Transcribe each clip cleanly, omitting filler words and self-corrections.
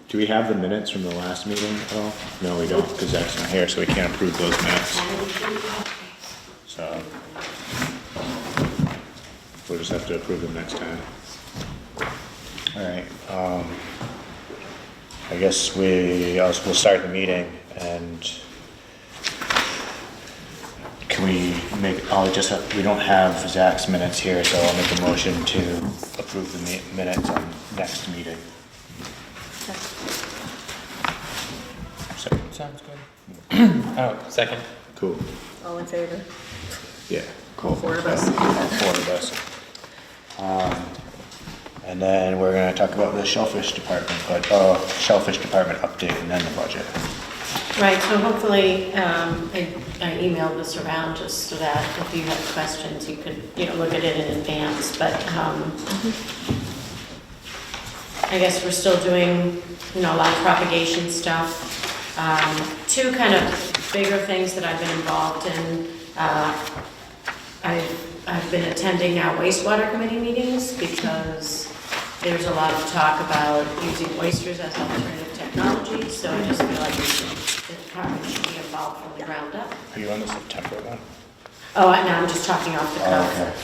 Do we have the minutes from the last meeting at all? No, we don't, because Zach's not here, so we can't approve those minutes. So we'll just have to approve them next time. All right. I guess we'll start the meeting, and can we make? We don't have Zach's minutes here, so I'll make a motion to approve the minutes on next meeting. Sounds good. Oh, second. Cool. All in favor? Yeah. Cool. All four of us. All four of us. And then we're gonna talk about the Shellfish department, but Shellfish department update and then the budget. Right, so hopefully, I emailed this around just so that if you have questions, you could, look at it in advance, but, I guess we're still doing, a lot of propagation stuff. Two kind of bigger things that I've been involved in. I've been attending now wastewater committee meetings because there's a lot of talk about using oysters as alternative technology, so I just feel like the department should be involved from the ground up. Are you on the September one? Oh, no, I'm just talking off the cuff.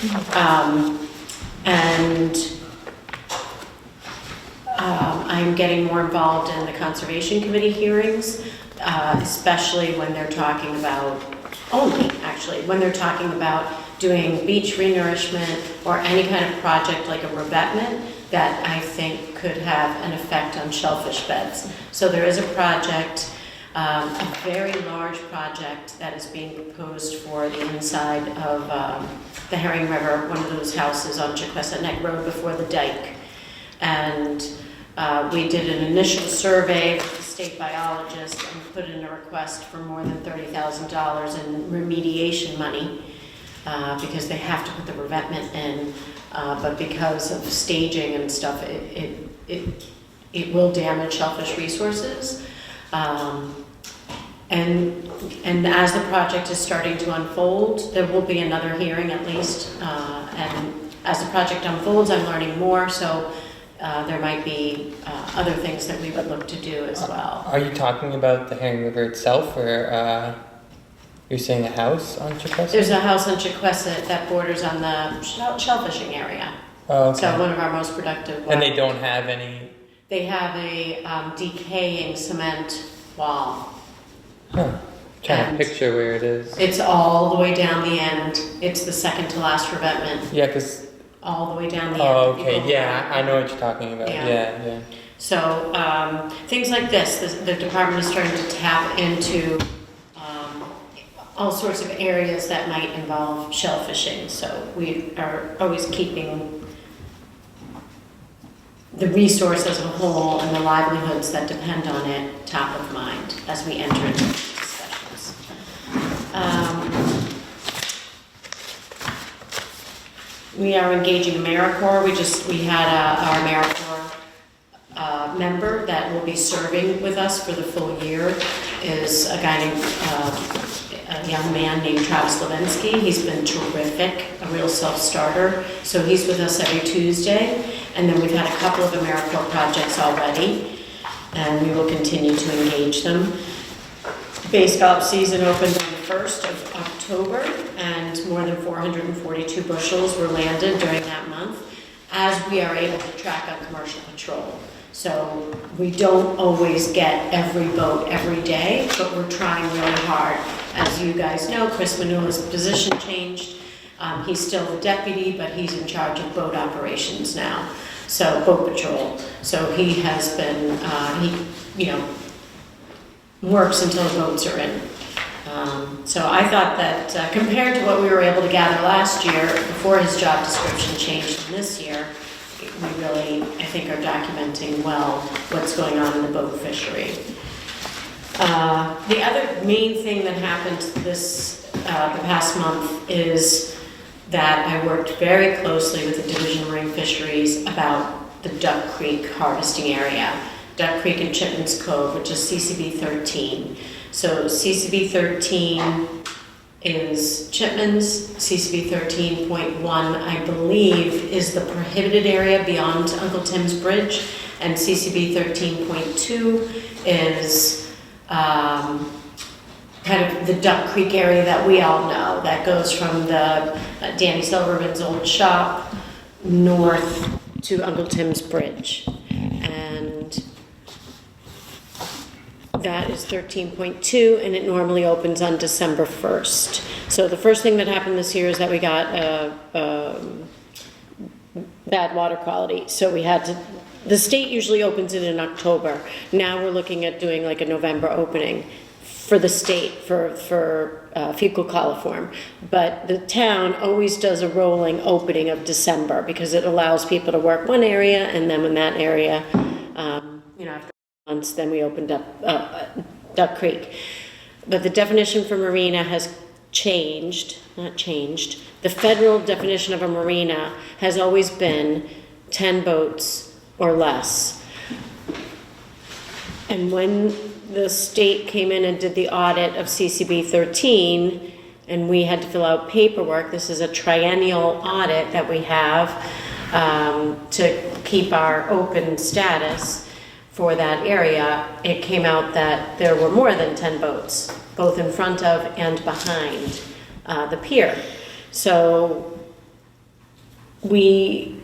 I'm getting more involved in the conservation committee hearings, especially when they're talking about, when they're talking about doing beach renourishment or any kind of project like a revetment that I think could have an effect on shellfish beds. So there is a project, a very large project that is being proposed for the inside of the Herring River, one of those houses on Chiquesset Neck Road before the dike. And we did an initial survey with the state biologist and put in a request for more than $30,000 in remediation money because they have to put the revetment in, but because of staging and stuff, it will damage shellfish resources. And as the project is starting to unfold, there will be another hearing at least. And as the project unfolds, I'm learning more, so there might be other things that we would look to do as well. Are you talking about the Herring River itself, or you're saying a house on Chiquesset? There's a house on Chiquesset that borders on the shellfishing area. Oh, okay. So one of our most productive. And they don't have any? They have a decaying cement wall. Huh. Trying to picture where it is. It's all the way down the end. It's the second to last revetment. Yeah, because... All the way down the end. Oh, okay. Yeah, I know what you're talking about. Yeah. Yeah. So things like this, the department is starting to tap into all sorts of areas that might involve shellfishing. So we are always keeping the resource as a whole and the livelihoods that depend on it top of mind as we enter into discussions. We are engaging AmeriCorps. We had our AmeriCorps member that will be serving with us for the full year is a guy named, a young man named Travis Levinsky. He's been terrific, a real self-starter. So he's with us every Tuesday. And then we've had a couple of AmeriCorps projects already, and we will continue to engage them. Bay scallop season opened on the 1st of October, and more than 442 bushels were landed during that month, as we are able to track on commercial patrol. So we don't always get every boat every day, but we're trying really hard. As you guys know, Chris Manula's position changed. He's still the deputy, but he's in charge of boat operations now, so boat patrol. So he has been, works until the boats are in. So I thought that compared to what we were able to gather last year, before his job description changed this year, we really, I think, are documenting well what's going on in the boat fishery. The other main thing that happened the past month is that I worked very closely with the Division of Marine Fisheries about the Duck Creek harvesting area. Duck Creek and Chipman's Cove, which is CCB 13. So CCB 13 is Chipman's, CCB 13.1, I believe, is the prohibited area beyond Uncle Tim's Bridge, And CCB 13.2 is kind of the Duck Creek area that we all know, that goes from the Danny Silverman's old shop north to Uncle Tim's Bridge. And that is 13.2, and it normally opens on December 1st. So the first thing that happened this year is that we got bad water quality. So we had to, the state usually opens it in October. Now we're looking at doing like a November opening for the state, for fecal coliform. But the town always does a rolling opening of December because it allows people to work one area, and then when that area, after months, then we opened up Duck Creek. But the definition for marina has not changed. The federal definition of a marina has always been 10 boats or less. And when the state came in and did the audit of CCB 13, and we had to fill out paperwork, this is a triennial audit that we have to keep our open status for that area, it came out that there were more than 10 boats, both in front of and behind the pier. So we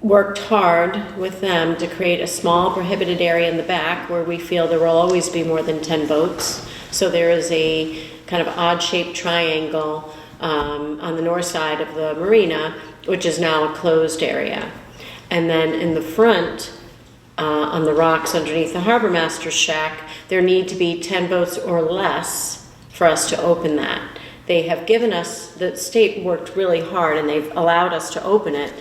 worked hard with them to create a small prohibited area in the back where we feel there will always be more than 10 boats. So there is a kind of odd-shaped triangle on the north side of the marina, which is now a closed area. And then in the front, on the rocks underneath the harbor master's shack, there need to be 10 boats or less for us to open that. They have given us, the state worked really hard and they've allowed us to open it,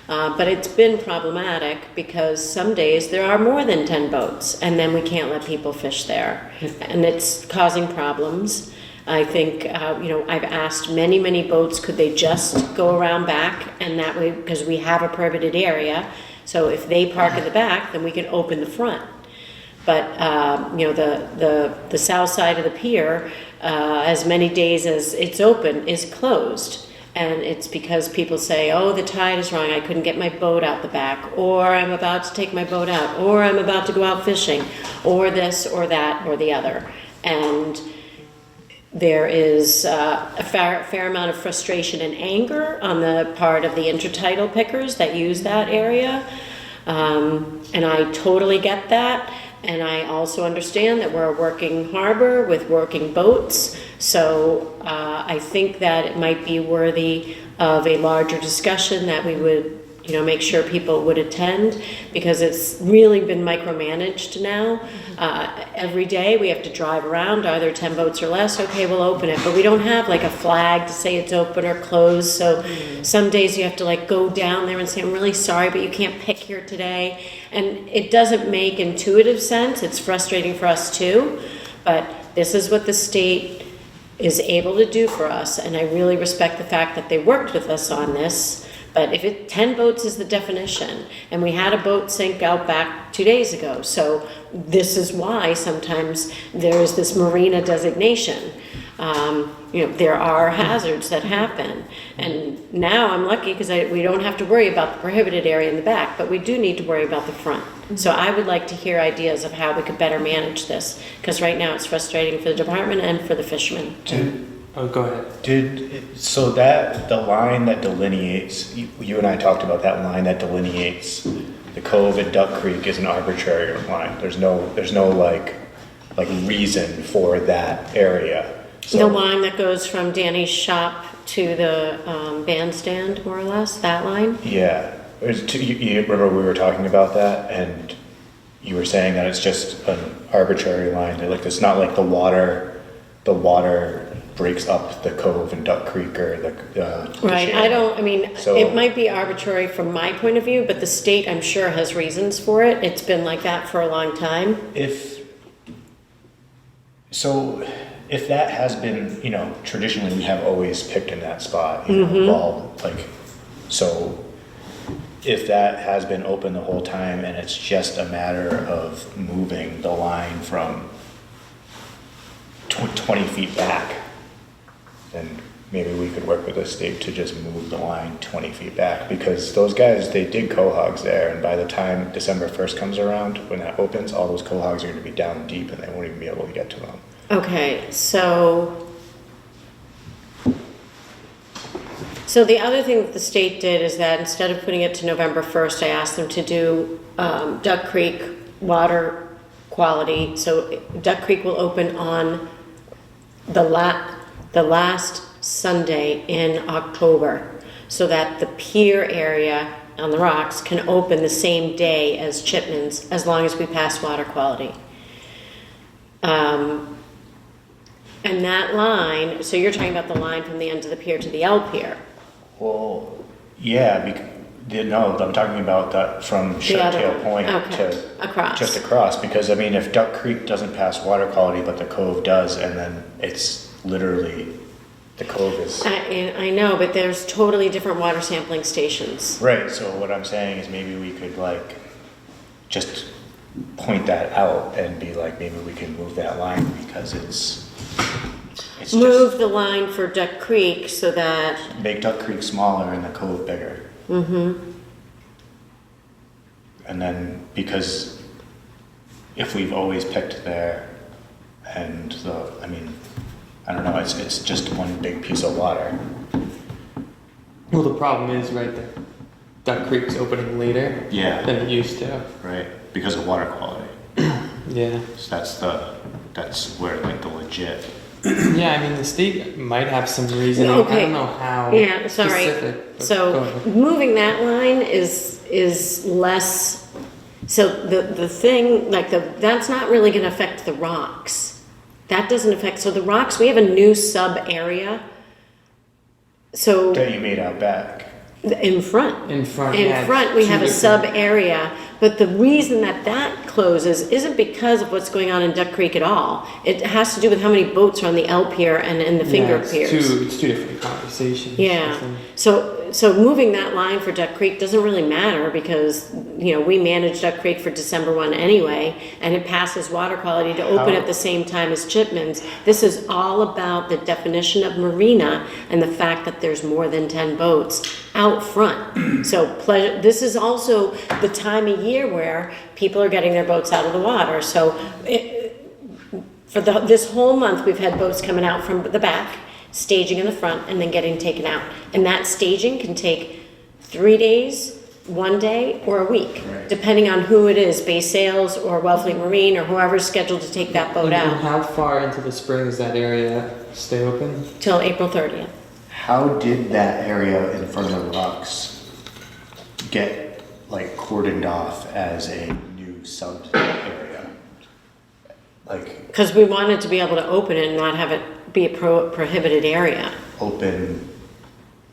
but it's been problematic because some days there are more than 10 boats and then we can't let people fish there. And it's causing problems. I think, I've asked many boats, could they just go around back, and that way, because we have a prohibited area, so if they park in the back, then we can open the front. But, the south side of the pier, as many days as it's open, is closed. And it's because people say, oh, the tide is wrong, I couldn't get my boat out the back, or I'm about to take my boat out, or I'm about to go out fishing, or this, or that, or the other. And there is a fair amount of frustration and anger on the part of the intertidal pickers that use that area. And I totally get that. And I also understand that we're a working harbor with working boats. So I think that it might be worthy of a larger discussion that we would, make sure people would attend, because it's really been micromanaged now. Every day we have to drive around. Are there 10 boats or less? Okay, we'll open it. But we don't have like a flag to say it's open or closed. So some days you have to like go down there and say, I'm really sorry, but you can't pick here today. And it doesn't make intuitive sense. It's frustrating for us too. But this is what the state is able to do for us. And I really respect the fact that they worked with us on this. But if 10 boats is the definition, and we had a boat sink out back 2 days ago, so this is why sometimes there is this marina designation. There are hazards that happen. And now I'm lucky because we don't have to worry about the prohibited area in the back, but we do need to worry about the front. So I would like to hear ideas of how we could better manage this, because right now it's frustrating for the department and for the fishermen. Oh, go ahead. The line that delineates, you and I talked about that line that delineates the cove at Duck Creek is an arbitrary line. There's no like reason for that area. So, the line that goes from Danny's shop to the bandstand, more or less, that line? Yeah. You remember we were talking about that, and you were saying that it's just an arbitrary line. Like, it's not like the water breaks up the cove in Duck Creek or the right. So, it might be arbitrary from my point of view, but the state, I'm sure, has reasons for it. It's been like that for a long time. If that has been, traditionally we have always picked in that spot, so if that has been open the whole time and it's just a matter of moving the line from 20 feet back, then maybe we could work with the state to just move the line 20 feet back, because those guys, they dig cohogs there, and by the time December 1st comes around, when that opens, all those cohogs are gonna be down deep and they won't even be able to get to them. Okay, so the other thing that the state did is that instead of putting it to November 1st, I asked them to do Duck Creek water quality. So Duck Creek will open on the last Sunday in October, so that the pier area on the rocks can open the same day as Chipman's, as long as we pass water quality. And that line, so you're talking about the line from the end of the pier to the L pier. Well, yeah, no, I'm talking about that from Shelltail Point to across. just across, because I mean, if Duck Creek doesn't pass water quality, but the cove does, and then it's literally, the cove is. I know, but there's totally different water sampling stations. Right, so what I'm saying is maybe we could like, just point that out and be like, maybe we can move that line because it's Move the line for Duck Creek so that. Make Duck Creek smaller and the cove bigger. Mm-hmm. And then, because if we've always picked there, and I mean, I don't know, it's just one big piece of water. Well, the problem is, right, that Duck Creek's opening later Yeah. than it used to. Right, because of water quality. Yeah. So that's where like the legit. Yeah, I mean, the state might have some reasoning. Okay. I don't know how Yeah, sorry. specific. But go So ahead. moving that line is less. So the thing like that's not really going to affect the rocks. That doesn't affect. So the rocks, we have a new sub area. So That you made out back. in front. In front, In yeah, front, we two have a different- sub area, but the reason that closes isn't because of what's going on in Duck Creek at all. It has to do with how many boats are on the L pier and in the finger it's piers. It's two different conversations. I Yeah, think. so moving that line for Duck Creek doesn't really matter because, we manage Duck Creek for December 1 anyway, and it passes water quality to open How- at the same time as Chipman's. This is all about the definition of marina and the fact that there's more than 10 boats out front. So this is also the time of year where people are getting their boats out of the water. So this whole month, we've had boats coming out from the back, staging in the front, and then getting taken out. And that staging can take 3 days, 1 day, or a week, Right. depending on who it is, Bay Sales or Wellfleet Marine or whoever's scheduled to take that boat And out how far into the spring does that area stay open? till April 30th. How did that area in front of the rocks get like cordoned off as a new sub area? Like Because we wanted to be able to open it and not have it be a prohibited area. open,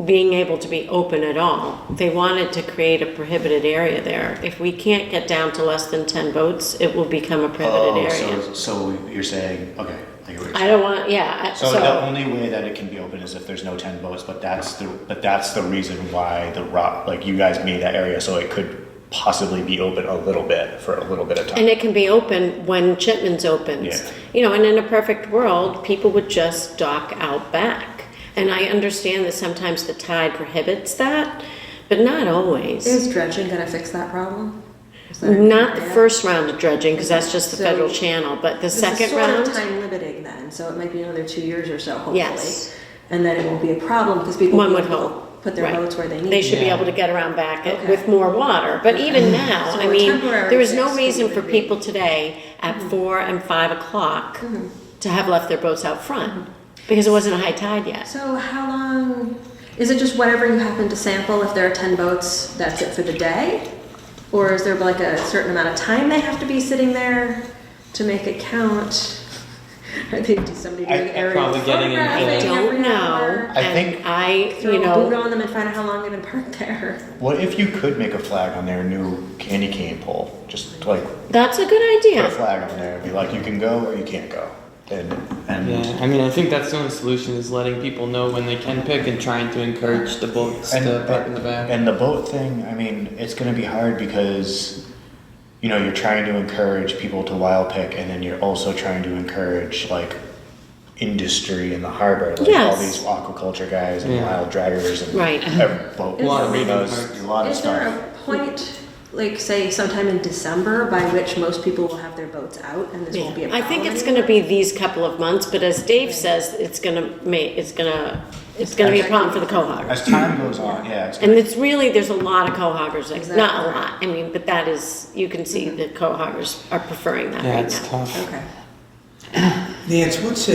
Being able to be open at all. They wanted to create a prohibited area there. If we can't get down to less than 10 boats, it will become a prohibited area. so you're saying, okay, I get what you're I saying. don't want, yeah. So the only way that it can be open is if there's no 10 boats, but that's the reason why the rock, like you guys made that area so it could possibly be open a little bit for a little bit of time. And it can be open when Chipman's opens. Yeah. And in a perfect world, people would just dock out back. And I understand that sometimes the tide prohibits that, but not always. Is dredging gonna fix that problem? Is there- Not the yeah. first round of dredging, because that's just the So- federal channel, but the This is second sort round, of time limiting then, so it might be another 2 years or so, hopefully. Yes. And then it won't be a problem because people One will would be able to hope. put their Right. boats where they need. they should be Yeah. able to get around back Okay. with more water. But even now, So I a mean, temporary there is no fix reason would for be- people today at 4 and 5 o'clock to have left their boats out front, because it wasn't a high tide yet. So how long, is it just whatever you happen to sample? If there are 10 boats, that's it for the day? Or is there like a certain amount of time they have to be sitting there to make it count? Are they somebody doing aerial probably getting in photographing I don't every know. hour? I And think- I, Throw a boot on them and find out how long they've been parked there. What if you could make a flag on their new candy cane pole? Just like that's a good put a idea. flag on there and be like, you can go or you can't go. And Yeah, I mean, I think that's the only solution is letting people know when they can pick and trying to encourage the boats to park in the back. And the boat thing, I mean, it's gonna be hard because, you're trying to encourage people to wild pick, and then you're also trying to encourage, like, industry in the harbor, like all Yes. these aquaculture guys and Yeah. wild draggers and Right. boat A lot of moving arenas, parts. a lot of Is there stuff. a point, like say sometime in December, by which most people will have their boats out and this won't be a I problem think it's anymore? gonna be these couple of months, but as Dave says, it's gonna be a problem for the cohoggers. As time goes on, yeah, it's And gonna, it's really, there's a lot of cohoggers, like, not a Exactly. lot, I mean, but that is, you can see the cohoggers are preferring that Yeah, right it's now. tough. Okay. Nance, what's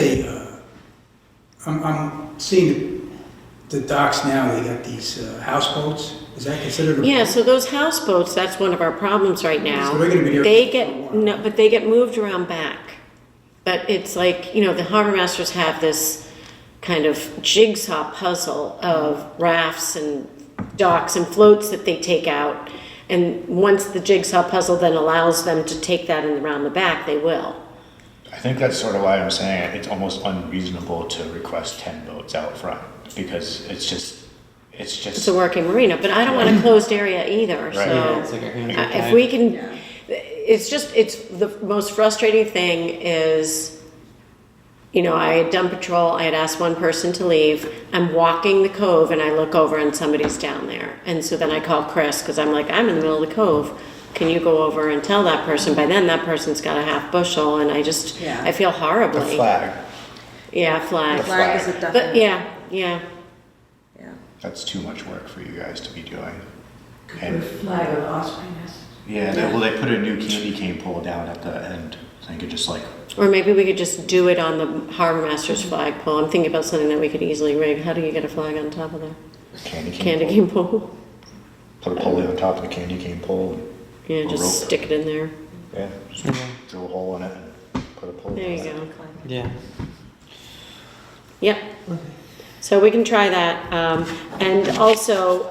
I'm seeing the docks now, they got these houseboats. Is that considered a? Yeah, so those houseboats, that's one of our problems right now. So they're gonna be there They for a get, while. no, but they get moved around back. But it's like, the harbor masters have this kind of jigsaw puzzle of rafts and docks and floats that they take out. And once the jigsaw puzzle then allows them to take that in around the back, they will. I think that's sort of why I'm saying it's almost unreasonable to request 10 boats out front, because It's a working marina, but I don't want a closed area either, Right. Yeah, so. it's like a hand If we can, Yeah. it's the most frustrating thing is, I had done patrol, I had asked one person to leave, I'm walking the cove and I look over and somebody's down there. And so then I call Chris, because I'm like, I'm in the middle of the cove, can you go over and tell that person? By then, that person's got a half bushel and I Yeah. feel the horribly. flag. Yeah, flag. The Flag is a flag. definite. But yeah. Yeah. That's too much work for you guys to be doing. And Flag of osprey nest. yeah, they put a new candy cane pole down at the end. So you could just like, Or maybe we could just do it on the harbor master's flagpole. I'm thinking about something that we could easily rig. How do you get a flag on top of the candy cane candy pole. cane pole? Put a pulley on top of the candy cane pole. Yeah, A just rope. stick it in there. Yeah, just drill a hole in it and put a pulley There on you it. go. Yeah. Yep. So we can try that. And also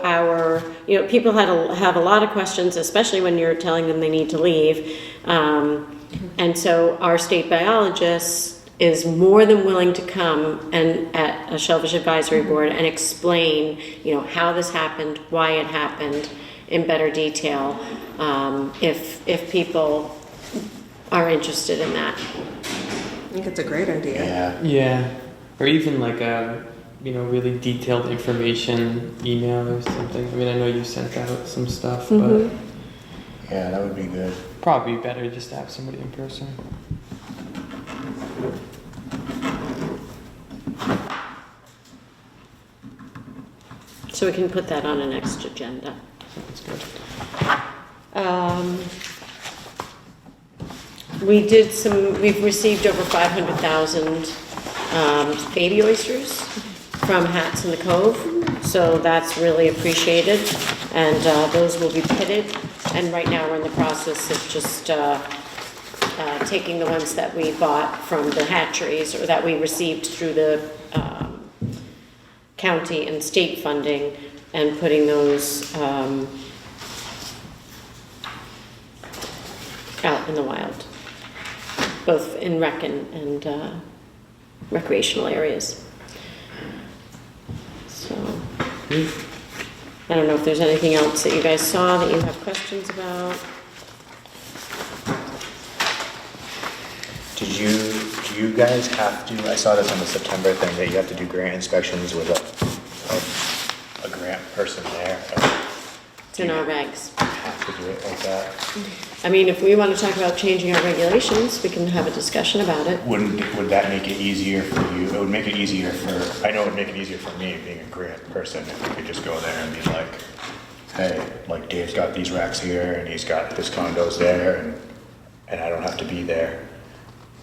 people have a lot of questions, especially when you're telling them they need to leave. And so our state biologist is more than willing to come and at a Shellfish Advisory Board and explain, how this happened, why it happened in better detail, if people are interested in that. I think it's a great idea. Yeah, Yeah. Or even like a, really detailed information email or something. I mean, I know you sent out some stuff, but yeah, that would be good. probably better just to have somebody in person. So we can put that on a next agenda. That's good. We've received over 500,000 baby oysters from Hats in the Cove, so that's really appreciated. And those will be pitted, and right now we're in the process of just taking the ones that we bought from the hatcheries, or that we received through the county and state funding, and putting those out in the wild, both in rec and recreational areas. So, I don't know if there's anything else that you guys saw that you have questions about. Do you guys have to, I saw this on the September thing, that you have to do grant inspections with a grant person there? It's in our regs. Have to do it like that? I mean, if we want to talk about changing our regulations, we can have a discussion about it. Would that make it easier for you? It would make it easier I know it would make it easier for me, being a grant person, if we could just go there and be like, hey, like Dave's got these racks here, and he's got his condos there, and I don't have to be there.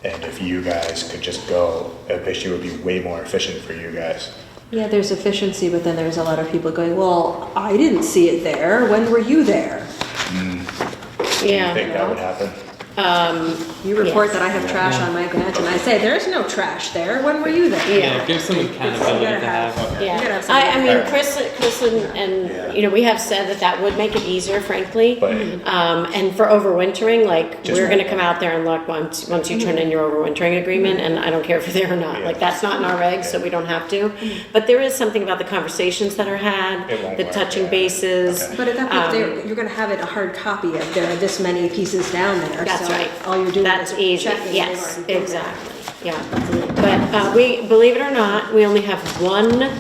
And if you guys could just go, I bet you it would be way more efficient for you guys. Yeah, there's efficiency, but then there's a lot of people going, well, I didn't see it there. When were you there? Do you Yeah. think that would happen? You report Yes. that I have trash on my bench, and I say, there's no trash there. When were you there? Yeah, give some accountability gotta to have- have. You gotta Yeah, have something I mean, there. Chris and, Yeah. we have said that would make it easier, frankly. But And for overwintering, like, Just we're gonna right. come out there and look once you turn in your overwintering agreement, and I don't care if you're there or not, Yeah. like, that's not in our regs, so we don't have to. But there is something about the conversations that are had, It won't the work, touching yeah. bases. Okay. But at that point, you're gonna have it a hard copy of there are this many pieces down there. That's so right. All you're doing That's is easy, checking. they've yes, already been there. exactly, yeah. That's a little But we, believe it or not, we only have one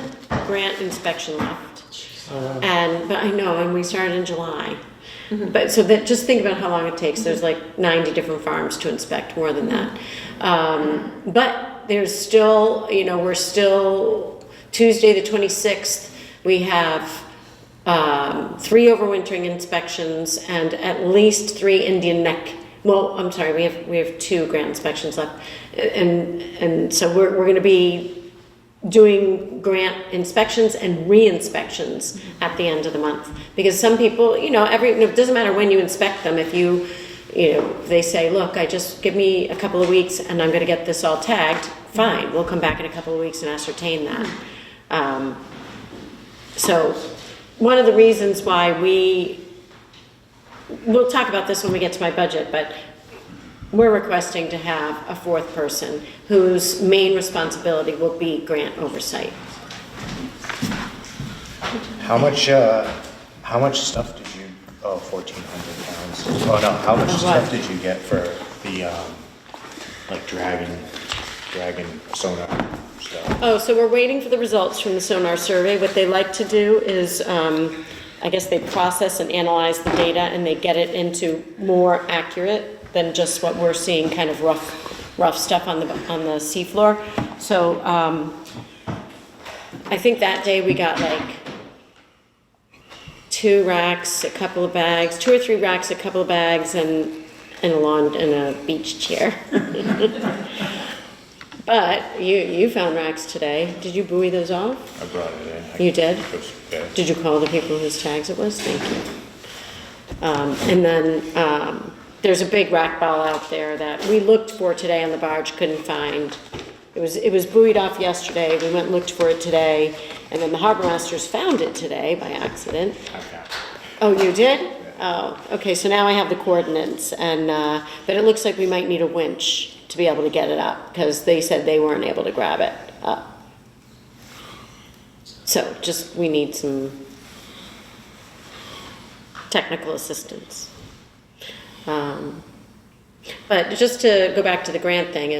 grant inspection left. But I know, and we started in July. But so that, just think about how long it takes. There's like 90 different farms to inspect, more than that. But there's still, we're still, Tuesday the 26th, we have 3 overwintering inspections and at least 3 Indian neck. Well, I'm sorry, we have 2 grant inspections left. And so we're going to be doing grant inspections and re-inspections at the end of the month, because some people, it doesn't matter when you inspect them. If they say, look, give me a couple of weeks and I'm going to get this all tagged, fine, we'll come back in a couple of weeks and ascertain that. So one of the reasons why we'll talk about this when we get to my budget, but we're requesting to have a 4th person whose main responsibility will be grant oversight. How much stuff did you, 1,400 pounds. Oh no, how much stuff did you get for the, like dragon sonar stuff? Oh, so we're waiting for the results from the sonar survey. What they like to do is, I guess they process and analyze the data and they get it into more accurate than just what we're seeing, kind of rough stuff on the seafloor. So I think that day we got like 2 racks, a couple of bags, 2 or 3 racks, a couple of bags, and a beach chair. But you found racks today. Did you buoy those off? I brought it in. You did? It was good. Did you call the people whose tags it was? Thank you. And then there's a big rack ball out there that we looked for today on the barge, couldn't find. It was buoyed off yesterday. We went and looked for it today, and then the harbor masters found it today by accident. Okay. Oh, you did? Oh, okay. So now I have the coordinates, and but it looks like we might need a winch to be able to get it up, because they said they weren't able to grab it up. So we need some technical assistance. But just to go back to the grant thing,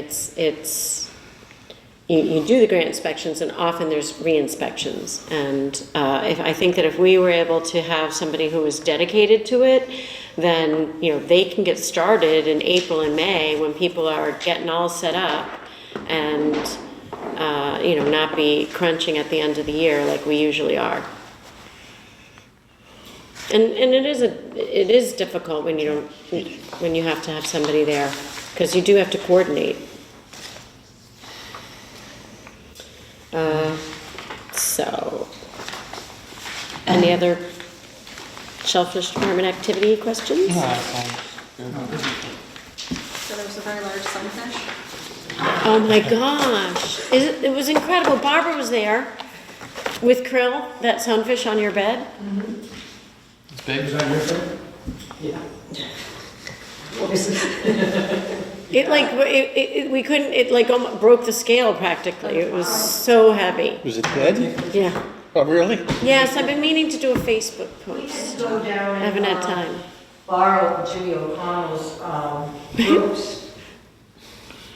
you do the grant inspections, and often there's re-inspections. And I think that if we were able to have somebody who was dedicated to it, then they can get started in April and May when people are getting all set up, and not be crunching at the end of the year like we usually are. And it is difficult when you have to have somebody there, because you do have to coordinate. So, any other Shellfish Department activity questions? So there was a very large sunfish. Oh my gosh, it was incredible. Barbara was there with krill, that sunfish on your bed. It's big. Is that your fault? We couldn't, it like almost broke the scale practically. It was so heavy. Was it dead? Yeah. Oh, really? Yes, I've been meaning to do a Facebook post. Go down I haven't and had time. borrow Jimmy O'Connell's groups,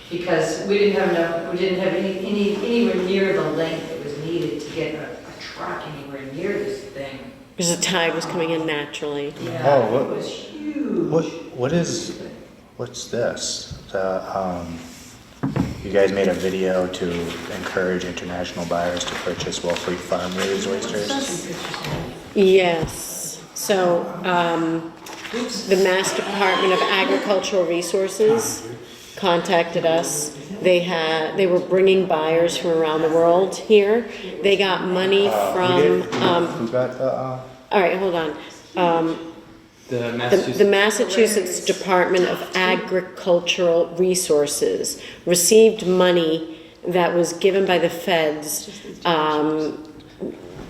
because we didn't have anywhere near the length that was needed to get a truck anywhere near this thing. Because the tide was coming in naturally. Yeah, Oh, what- it was huge. What's this? You guys made a video to encourage international buyers to purchase Wellfleet farm-raised oysters? Yes. So, the Mass Department of Agricultural Resources contacted us. They were bringing buyers from around the world here. They got money from, Who got the, all right, hold on. The The Massachusetts Department of Agricultural Resources received money that was given by the feds.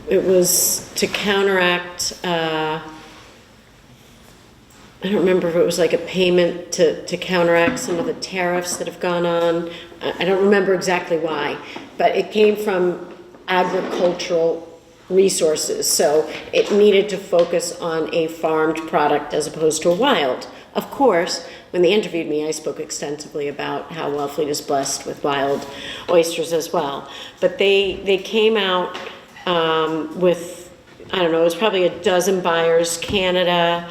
It was to counteract, I don't remember if it was like a payment to counteract some of the tariffs that have gone on. I don't remember exactly why, but it came from agricultural resources. So it needed to focus on a farmed product as opposed to a wild. Of course, when they interviewed me, I spoke extensively about how Wellfleet is blessed with wild oysters as well. But they came out with, I don't know, it was probably a dozen buyers: Canada,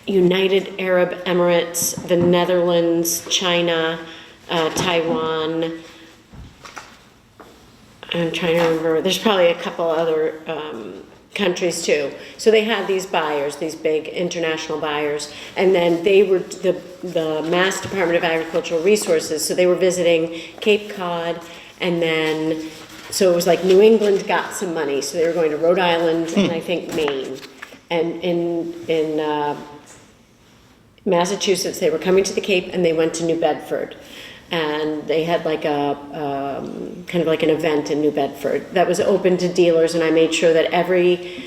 United Arab Emirates, the Netherlands, China, Taiwan. I'm trying to remember. There's probably a couple other countries too. So they had these buyers, these big international buyers, and then they were the Mass Department of Agricultural Resources. So they were visiting Cape Cod, and then so it was like New England got some money. So they were going to Rhode Island and I think Maine, and in Massachusetts they were coming to the Cape, and they went to New Bedford. And they had like a kind of like an event in New Bedford that was open to dealers, and I made sure that every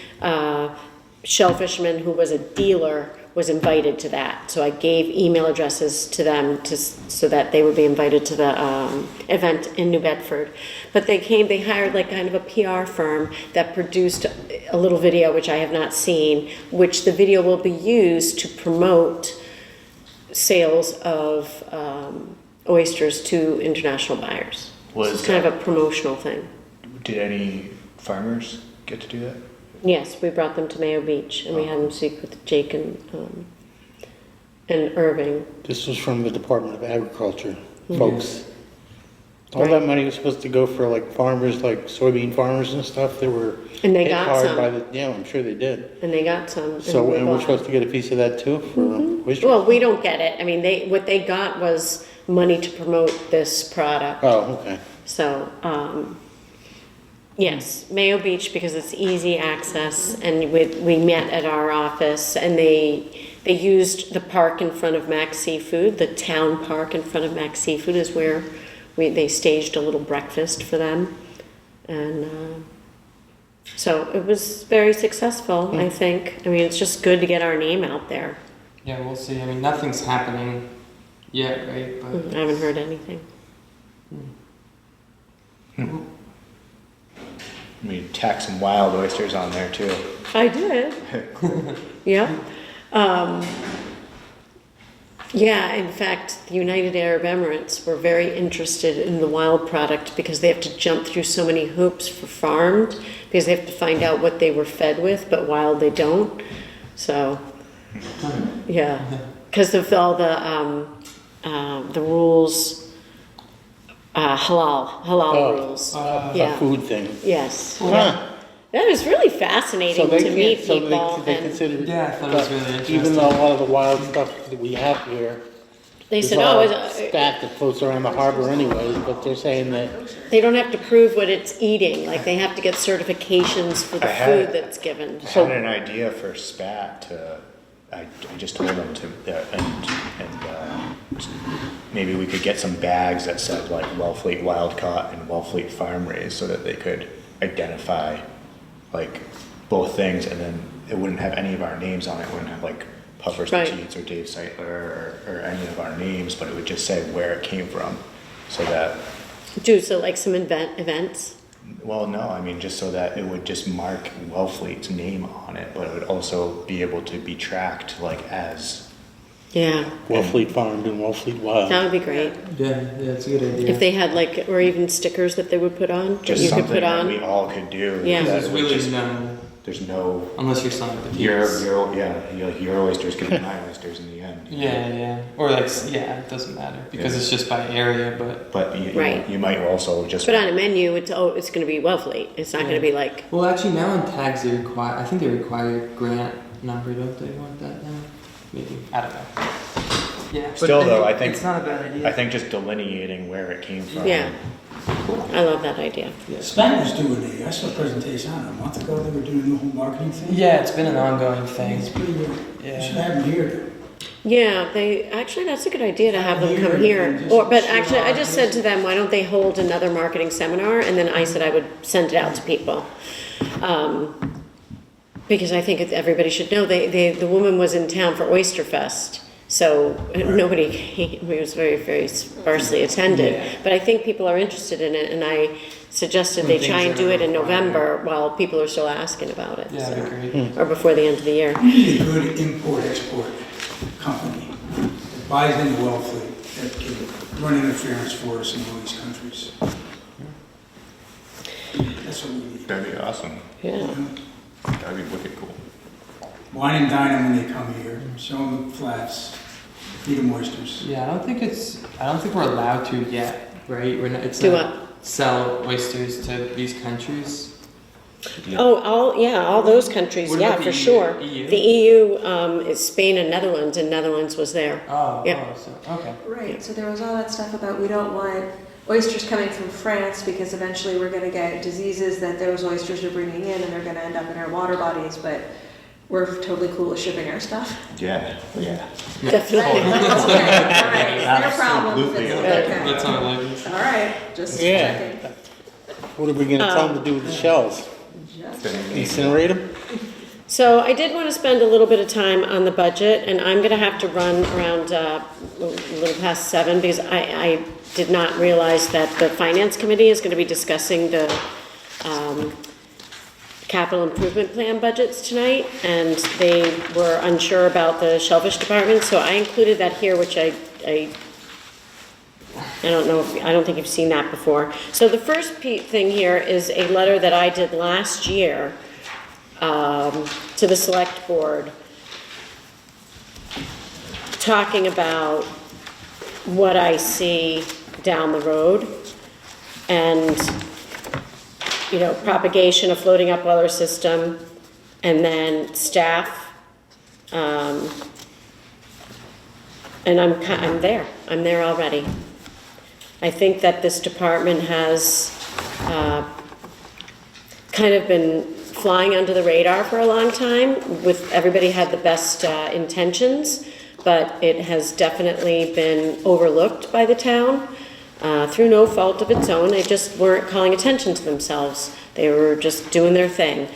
shellfisherman who was a dealer was invited to that. So I gave email addresses to them so that they would be invited to the event in New Bedford. But they hired like kind of a PR firm that produced a little video, which I have not seen, which the video will be used to promote sales of oysters to international buyers. It's kind of a promotional thing. Did any farmers get to do that? Yes, we brought them to Mayo Beach, and we had them speak with Jake and Irving. This was from the Department of Agriculture folks. All Right. that money was supposed to go for like farmers, like soybean farmers and stuff. They were And they hit got hard some. by the, yeah, I'm sure they did. And they got some. So, and we're bought- supposed to get a piece of that too for oyster? Well, we don't get it. I mean, what they got was money to promote this product. Oh, okay. So, yes, Mayo Beach, because it's easy access, and we met at our office, and they used the park in front of Mac Seafood. The town park in front of Mac Seafood is where they staged a little breakfast for them, and so it was very successful. I think. I mean, it's just good to get our name out there. Yeah, we'll see. I mean, nothing's happening yet, right? But I haven't heard anything. I mean, tack some wild oysters on there too. I did. Yeah. Yeah, in fact, the United Arab Emirates were very interested in the wild product because they have to jump through so many hoops for farmed, because they have to find out what they were fed with, but wild they don't. So, yeah, because of all the rules, halal rules. A food thing. Yes. Huh. That was really fascinating to meet so people. they and consider, Yeah, I thought it was really interesting. even though a lot of the wild stuff that we have here, they is said, all oh, spat that floats around the harbor anyways, but they're saying that they don't have to prove what it's eating. Like, they have to get certifications for the I had- food that's given. I had an idea for spat to, I just told them to, maybe we could get some bags that said like Wellfleet Wild Caught and Wellfleet Farm Raised, so that they could identify like both things, and then it wouldn't have any of our names on it. It wouldn't have like Puffers Right. Petites or Dave Seitler or any of our names, but it would just say where it came from, so that, So like some events. well, no, I mean, just so that it would just mark Wellfleet's name on it, but it would also be able to be tracked like as, Yeah, Wellfleet farmed and Wellfleet wild. that would be great. yeah, it's a good idea. If they had like, or even stickers that they would put on, that just you could something put that on. we all could do. Yeah. that There's it would really just- no, There's no, unless you're selling the your oysters could be my oysters in the end. Yeah, or like, yeah, it doesn't matter because Yeah. it's just by area, but. But Right. you might also just. But on a menu, it's going to be Wellfleet. It's not going to be like, Well, actually, now in tags they require. I think they require grant number, don't they? Want that now? Maybe, I don't know. Yeah. but Still though, I think- it's not a bad idea. I think just delineating where it came from. yeah. I love that idea. Span was doing I saw a presentation, I don't know, a month ago, they were doing the whole marketing thing. Yeah, it's been an ongoing I think it's thing. pretty good. Yeah. You should have them here. Yeah, that's a good idea to have them Here, come here. and just But show actually, I off just this. said to them, why don't they hold another marketing seminar? And then I said I would send it out to people. Because I think everybody should know, the woman was in town for Oyster Fest. So nobody came, it was very, very sparsely attended. Yeah. But I think people are interested in it, and suggested When they things try and are do it in required. November while people are still asking about it. Yeah, so- that'd be great. Or before the end of the year. We need a good import-export company that buys into Wellfleet, that can run interference for us in all these countries. That's what we need. That'd be awesome. Yeah. That'd be wicked cool. Wine and dine them when they come here, show them the flats, feed them oysters. Yeah, I don't think we're allowed to yet, right? We're not, it's Do not sell oysters to these countries. Oh, all those countries, What yeah, about for the sure. EU? The EU is Spain and Netherlands was there. Oh, Yeah. so, okay. Right, so there was all that stuff about we don't want oysters coming from France because eventually we're gonna get diseases that those oysters are bringing in and they're gonna end up in our water bodies, but we're totally cool with shipping our stuff. Yeah, yeah. Definitely. Okay, all right, it's their problem. Absolutely It's okay. okay. That's our license. All right, just Yeah. checking. What are we gonna tell them to do with the shells? Just- Incinerate them? So I did want to spend a little bit of time on the budget, and I'm going to have to run around a little past 7 because I did not realize that the Finance Committee is going to be discussing the capital improvement plan budgets tonight, and they were unsure about the Shellfish Department, so I included that here, which I don't think you've seen that before. So the first thing here is a letter that I did last year to the select board, talking about what I see down the road, and, you know, propagation of floating upweller system, and then staff, and I'm there already. I think that this department has kind of been flying under the radar for a long time. With everybody had the best intentions, but it has definitely been overlooked by the town through no fault of its own. They just weren't calling attention to themselves. They were just doing their thing.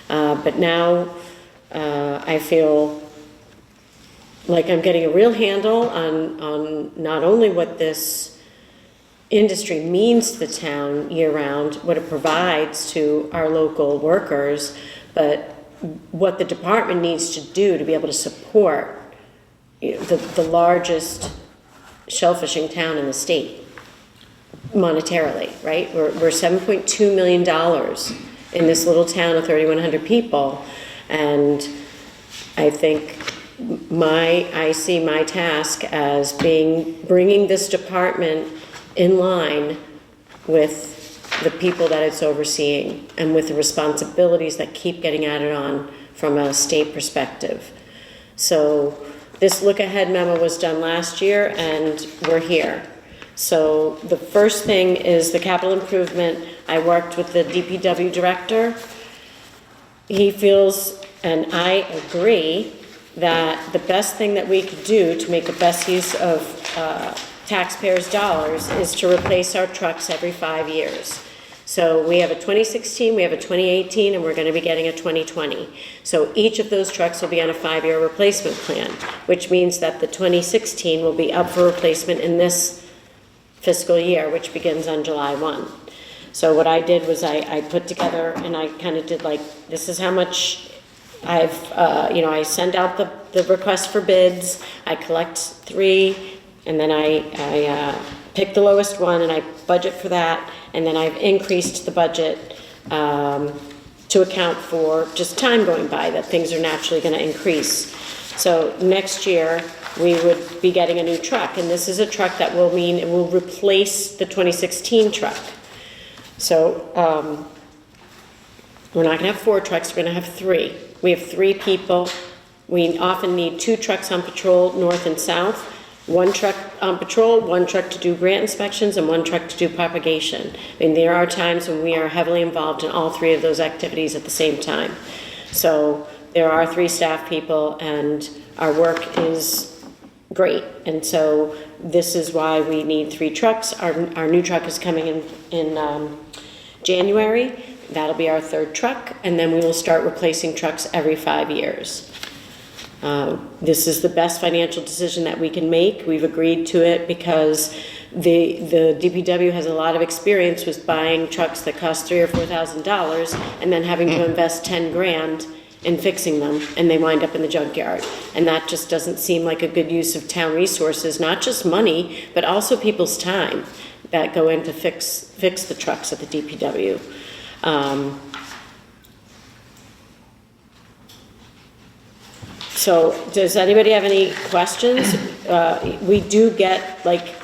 But now I feel like I'm getting a real handle on not only what this industry means to the town year-round, what it provides to our local workers, but what the department needs to do to be able to support, you know, the largest shellfishing town in the state, monetarily, right? We're $7.2 million in this little town of 3,100 people, and I think I see my task as bringing this department in line with the people that it's overseeing and with the responsibilities that keep getting added on from a state perspective. So this look-ahead memo was done last year, and we're here. So the first thing is the capital improvement. I worked with the DPW director. He feels, and I agree, that the best thing that we could do to make the best use of taxpayers' dollars is to replace our trucks every 5 years. So we have a 2016, we have a 2018, and we're going to be getting a 2020. So each of those trucks will be on a 5-year replacement plan, which means that the 2016 will be up for replacement in this fiscal year, which begins on July 1. So what I did was I put together, and I kind of did like, this is how much I send out the request for bids, I collect 3, and then I pick the lowest one and I budget for that, and then I've increased the budget to account for just time going by, that things are naturally going to increase. So next year we would be getting a new truck, and this is a truck that will mean it will replace the 2016 truck. So we're not going to have 4 trucks, we're going to have 3. We have 3 people. We often need 2 trucks on patrol, north and south. 1 truck on patrol, 1 truck to do grant inspections, and 1 truck to do propagation. I mean, there are times when we are heavily involved in all 3 of those activities at the same time. So there are 3 staff people, and our work is great. And so this is why we need 3 trucks. Our new truck is coming in January. That'll be our 3rd truck, and then we will start replacing trucks every 5 years. This is the best financial decision that we can make. We've agreed to it because the DPW has a lot of experience with buying trucks that cost $3,000 or $4,000 and then having to invest 10 grand in fixing them, and they wind up in the junkyard. And that just doesn't seem like a good use of town resources, not just money, but also people's time that go in to fix the trucks at the DPW. So does anybody have any questions? We do get like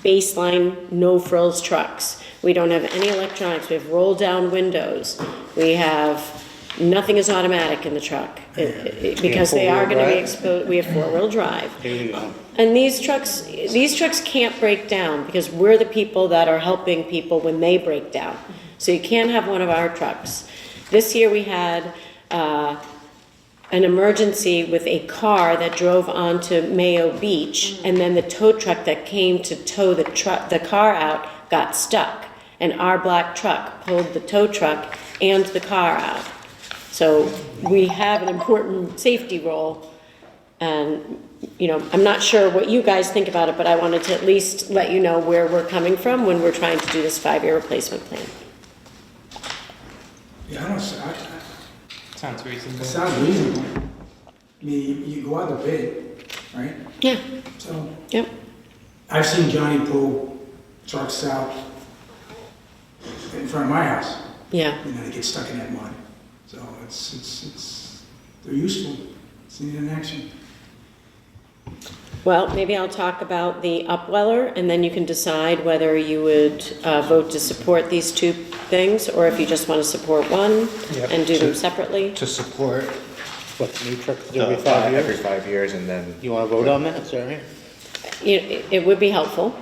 baseline no frills trucks. We don't have any electronics. We have roll down windows. We have, nothing is automatic in the truck because they are going to be exposed. We have 4-wheel drive. Here you go. And these trucks can't break down because we're the people that are helping people when they break down. So you can't have one of our trucks. This year we had an emergency with a car that drove onto Mayo Beach, and then the tow truck that came to tow the car out got stuck, and our black truck pulled the tow truck and the car out. So we have an important safety role, and I'm not sure what you guys think about it, but I wanted to at least let you know where we're coming from when we're trying to do this 5-year replacement plan. Yeah, I don't, Sounds reasonable. it sounds reasonable. I mean, you go out to bid, right? Yeah. So, Yep. I've seen Johnny pull trucks out in front of my house. Yeah. They get stuck in that mud. So they're useful. It's needed in action. Well, maybe I'll talk about the upweller, and then you can decide whether you would vote to support these two things, or if you just want to support one Yep. and do them separately. To support What, new trucks the every 5 years? every 5 years, and then You wanna vote on that, sorry? It would be helpful.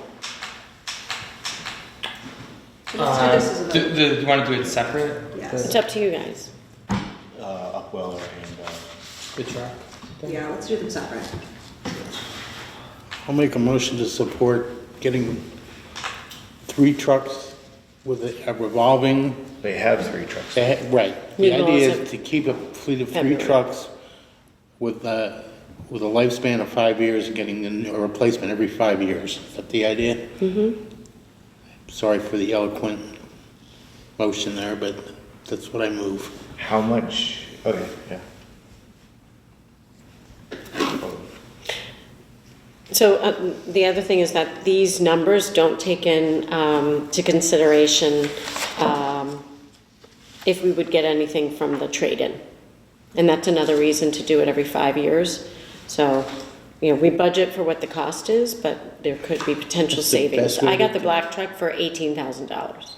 Let's do this as a vote. Do you want to do it separate? Yes. It's up to you guys. Upweller and The truck? Yeah, let's do them separate. I'll make a motion to support getting 3 trucks with a revolving, they have 3 trucks. right. We The can idea also- is to keep a fleet of 3 February. trucks with a lifespan of 5 years and getting a replacement every 5 years. Is that the idea? Mm-hmm. Sorry for the eloquent motion there, but that's what I move. How much? Okay, yeah. So the other thing is that these numbers don't take in to consideration if we would get anything from the trade-in. And that's another reason to do it every 5 years. So, we budget for what the cost is, but there could be potential That's the savings. best way I got to the do black truck for $18,000.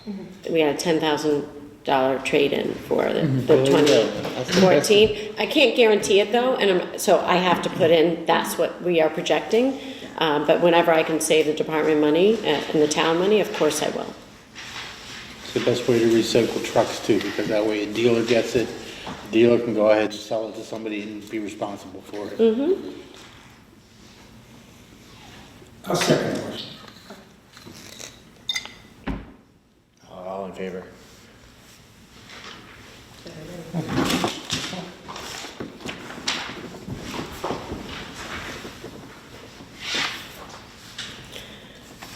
We got a $10,000 trade-in for the There you go. That's the best. 2014. I can't guarantee it though, and so I have to put in, that's what we are projecting. But whenever I can save the department money and the town money, of course I will. It's the best way to recycle trucks too, because that way a dealer gets it, the dealer can go ahead and sell it to somebody and be responsible for it. Mm-hmm. I'll second the motion. All in favor?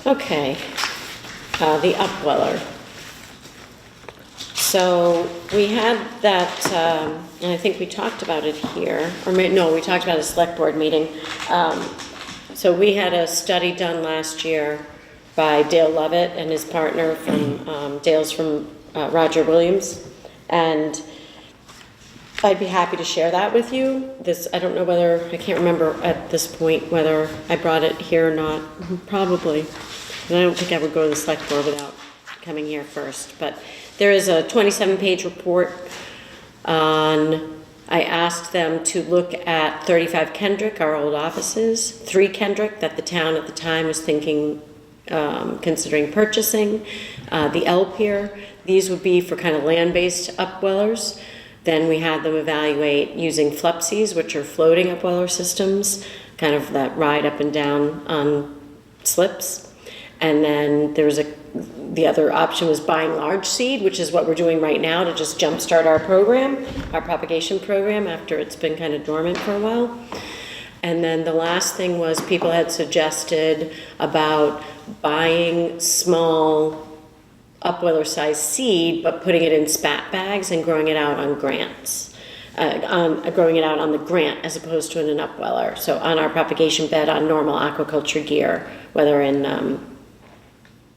Okay, the upweller. So we had that, and I think we talked about it here, or no, we talked about a select board meeting. So we had a study done last year by Dale Lovett and his partner from, Dale's from Roger Williams. And I'd be happy to share that with you. I don't know whether, I can't remember at this point whether I brought it here or not, probably. And I don't think I would go to the select board without coming here first. But there is a 27-page report on, I asked them to look at 35 Kendrick, our old offices, 3 Kendrick that the town at the time was thinking, considering purchasing, the L Pier. These would be for kind of land-based upwellers. Then we had them evaluate using Flupsies, which are floating upweller systems, kind of that ride up and down on slips. And then there was the other option was buying large seed, which is what we're doing right now to just jumpstart our program, our propagation program, after it's been kind of dormant for a while. And then the last thing was people had suggested about buying small upweller size seed, but putting it in spat bags and growing it out on grants. Growing it out on the grant as opposed to in an upweller. So on our propagation bed on normal aquaculture gear, whether in, I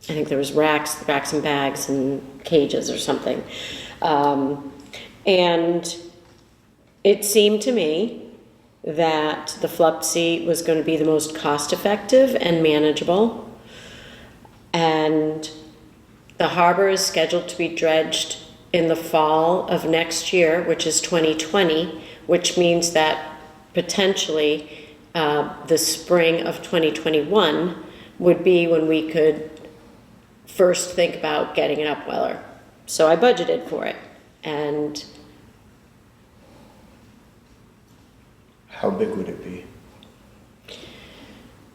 think there was racks and bags and cages or something. And it seemed to me that the Flupsy was going to be the most cost effective and manageable. And the harbor is scheduled to be dredged in the fall of next year, which is 2020, which means that potentially the spring of 2021 would be when we could first think about getting an upweller. So I budgeted for it. And How big would it be?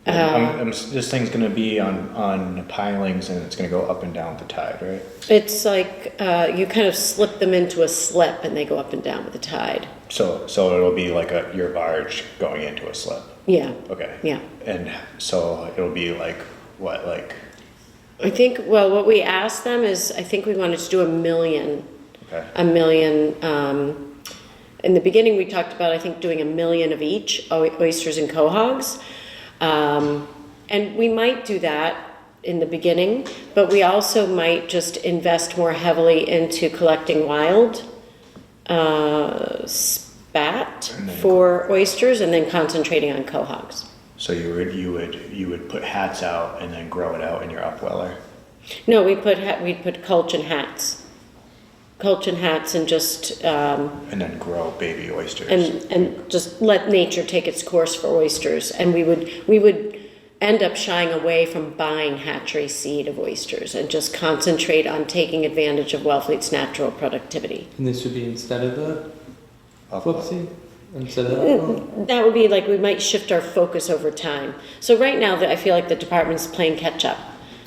This thing's gonna be on pilings and it's gonna go up and down with the tide, right? it's like you kind of slip them into a slip and they go up and down with the tide. So it'll be like your barge going into a slip. Yeah, Okay. yeah. And so it'll be like, what, like, I think, well, what we asked them is, I think we wanted to do 1 million. okay, 1 million, in the beginning we talked about, I think, doing 1 million of each, oysters and quahogs. And we might do that in the beginning, but we also might just invest more heavily into collecting wild spat for oysters and then concentrating on quahogs. so you would put hats out and then grow it out in your upweller? No, we'd put culch and hats and just And then grow baby oysters? and just let nature take its course for oysters. And we would end up shying away from buying hatchery seed of oysters and just concentrate on taking advantage of Wellfleet's natural productivity. And this would be instead of the Up- Flipsy? Instead of that? That would be like, we might shift our focus over time. So right now, I feel like the department's playing catch up.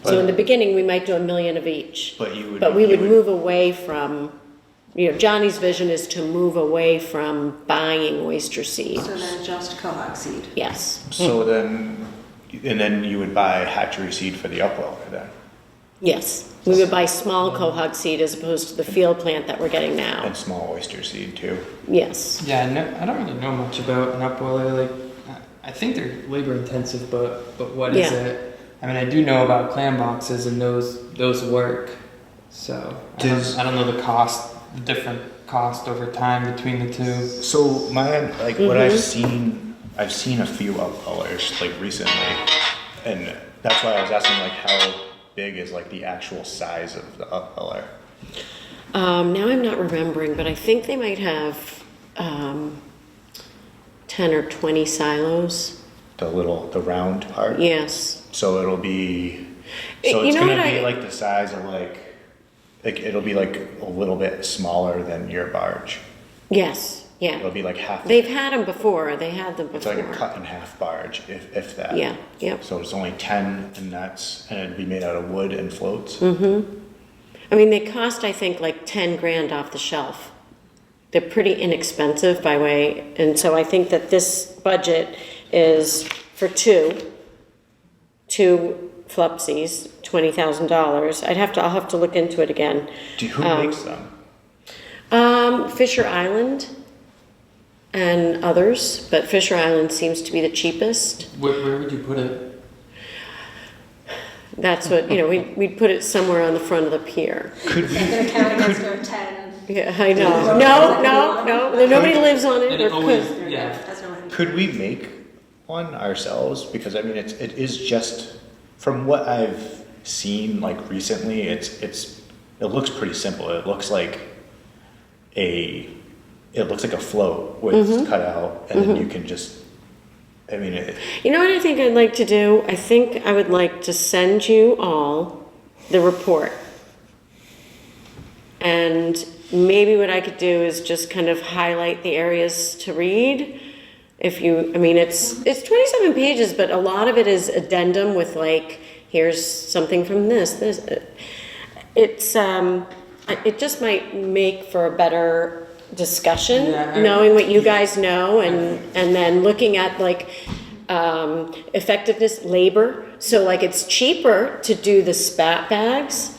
So in the beginning, we might do 1 million of each. But you would. But we you would move away from, Johnny's vision is to move away from buying oyster seed. So then just quahog seed. Yes, So then, and then you would buy hatchery seed for the upweller then? yes. We would buy small quahog seed as opposed to the field plant that we're getting now. And small oyster seed too? Yes. Yeah, I don't really know much about an upweller. Like, I think they're labor intensive, but what is Yeah. it? I mean, I do know about clam boxes and those work. So I don't know the cost, the different cost over time between the two. So what I've seen a few upwellers like recently, and that's why I was asking like how big is like the actual size of the upweller? Now I'm not remembering, but I think they might have 10 or 20 silos. The round part? Yes. So it'll be, You so it's know gonna what be like the size of like it'll be like a little bit smaller than your barge. Yes. Yeah. It'll be like half. They've had them before. They had them It's before. like a cut in half barge, if that. Yeah. Yep. So it's only 10 and it'd be made out of wood and floats. Mm-hmm. I mean, they cost, I think, like 10 grand off the shelf. They're pretty inexpensive by way, and so I think that this budget is for two Flupsies, $20,000. I'll have to look into it again. Who makes them? Fisher Island and others, but Fisher Island seems to be the cheapest. Where would you put it? That's what, we'd put it somewhere on the front of the pier. Could we? They're counting against our 10. Yeah, I know. No, nobody lives on it. And or it always, could. yeah. That's no one. Could we make one ourselves? Because I mean, it is just from what I've seen like recently. It looks pretty simple. It looks like a float with cut out, and then you can just. I mean, You know what I think I'd like to do? I think I would like to send you all the report. And maybe what I could do is just kind of highlight the areas to read. It's 27 pages, but a lot of it is addendum with like, here's something from this. It just might make for a better discussion, Yeah, knowing what you guys know, and then looking at like effectiveness, labor. So like it's cheaper to do the spat bags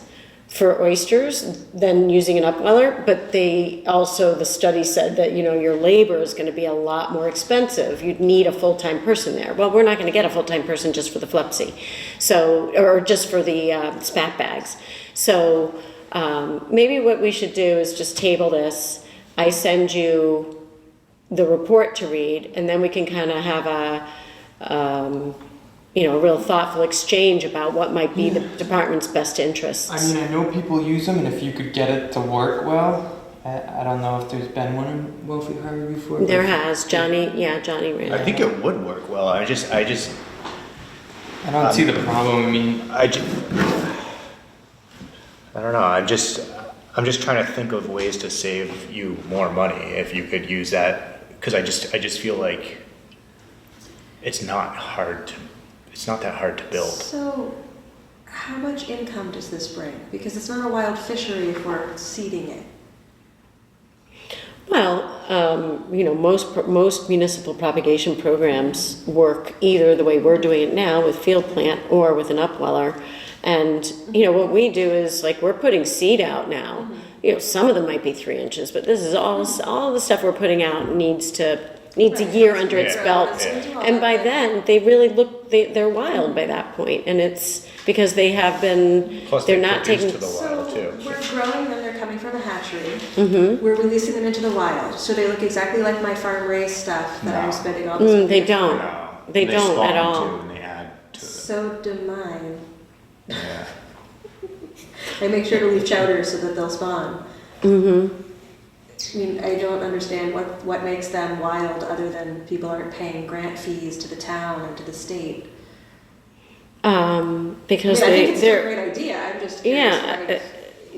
for oysters than using an upweller, but they also, the study said that, you know, your labor is going to be a lot more expensive. You'd need a full-time person there. Well, we're not going to get a full-time person just for the Flipsy, so, or just for the spat bags. So maybe what we should do is just table this. I send you the report to read, and then we can kind of have a you know, a real thoughtful exchange about what might be the department's best interests. I mean, I know people use them, and if you could get it to work well, I don't know if there's been one in Wilfie Harbor before. There has, Johnny ran I it. think it would work well. I don't see the problem. I mean, I don't know. I'm just trying to think of ways to save you more money if you could use that, because I just feel like it's not that hard to build. So, how much income does this bring? Because it's not a wild fishery if we're seeding it. Well, you know, most municipal propagation programs work either the way we're doing it now with field plant or with an upweller. And, you know, what we do is, like, we're putting seed out now. You know, some of them might be 3 inches, but this is all the stuff we're putting out needs a year under its Yeah. belt. Yeah. And by then, they really they're wild by that point. And it's because they have been, Plus they're they not produce taking. to the wild So, too. we're growing them, they're coming from a hatchery. Mm-hmm. We're releasing them into the wild, so they look exactly like my farm raised stuff that I'm No. spending all this money They for. don't. No. They don't spawn at all. too, and they add to it. So do mine. Yeah. I make sure to leave chowder so that they'll spawn. Mm-hmm. I mean, I don't understand what makes them wild other than people aren't paying grant fees to the town and to the state. Because I mean, I think it's still a they're, great idea, I'm just curious, like,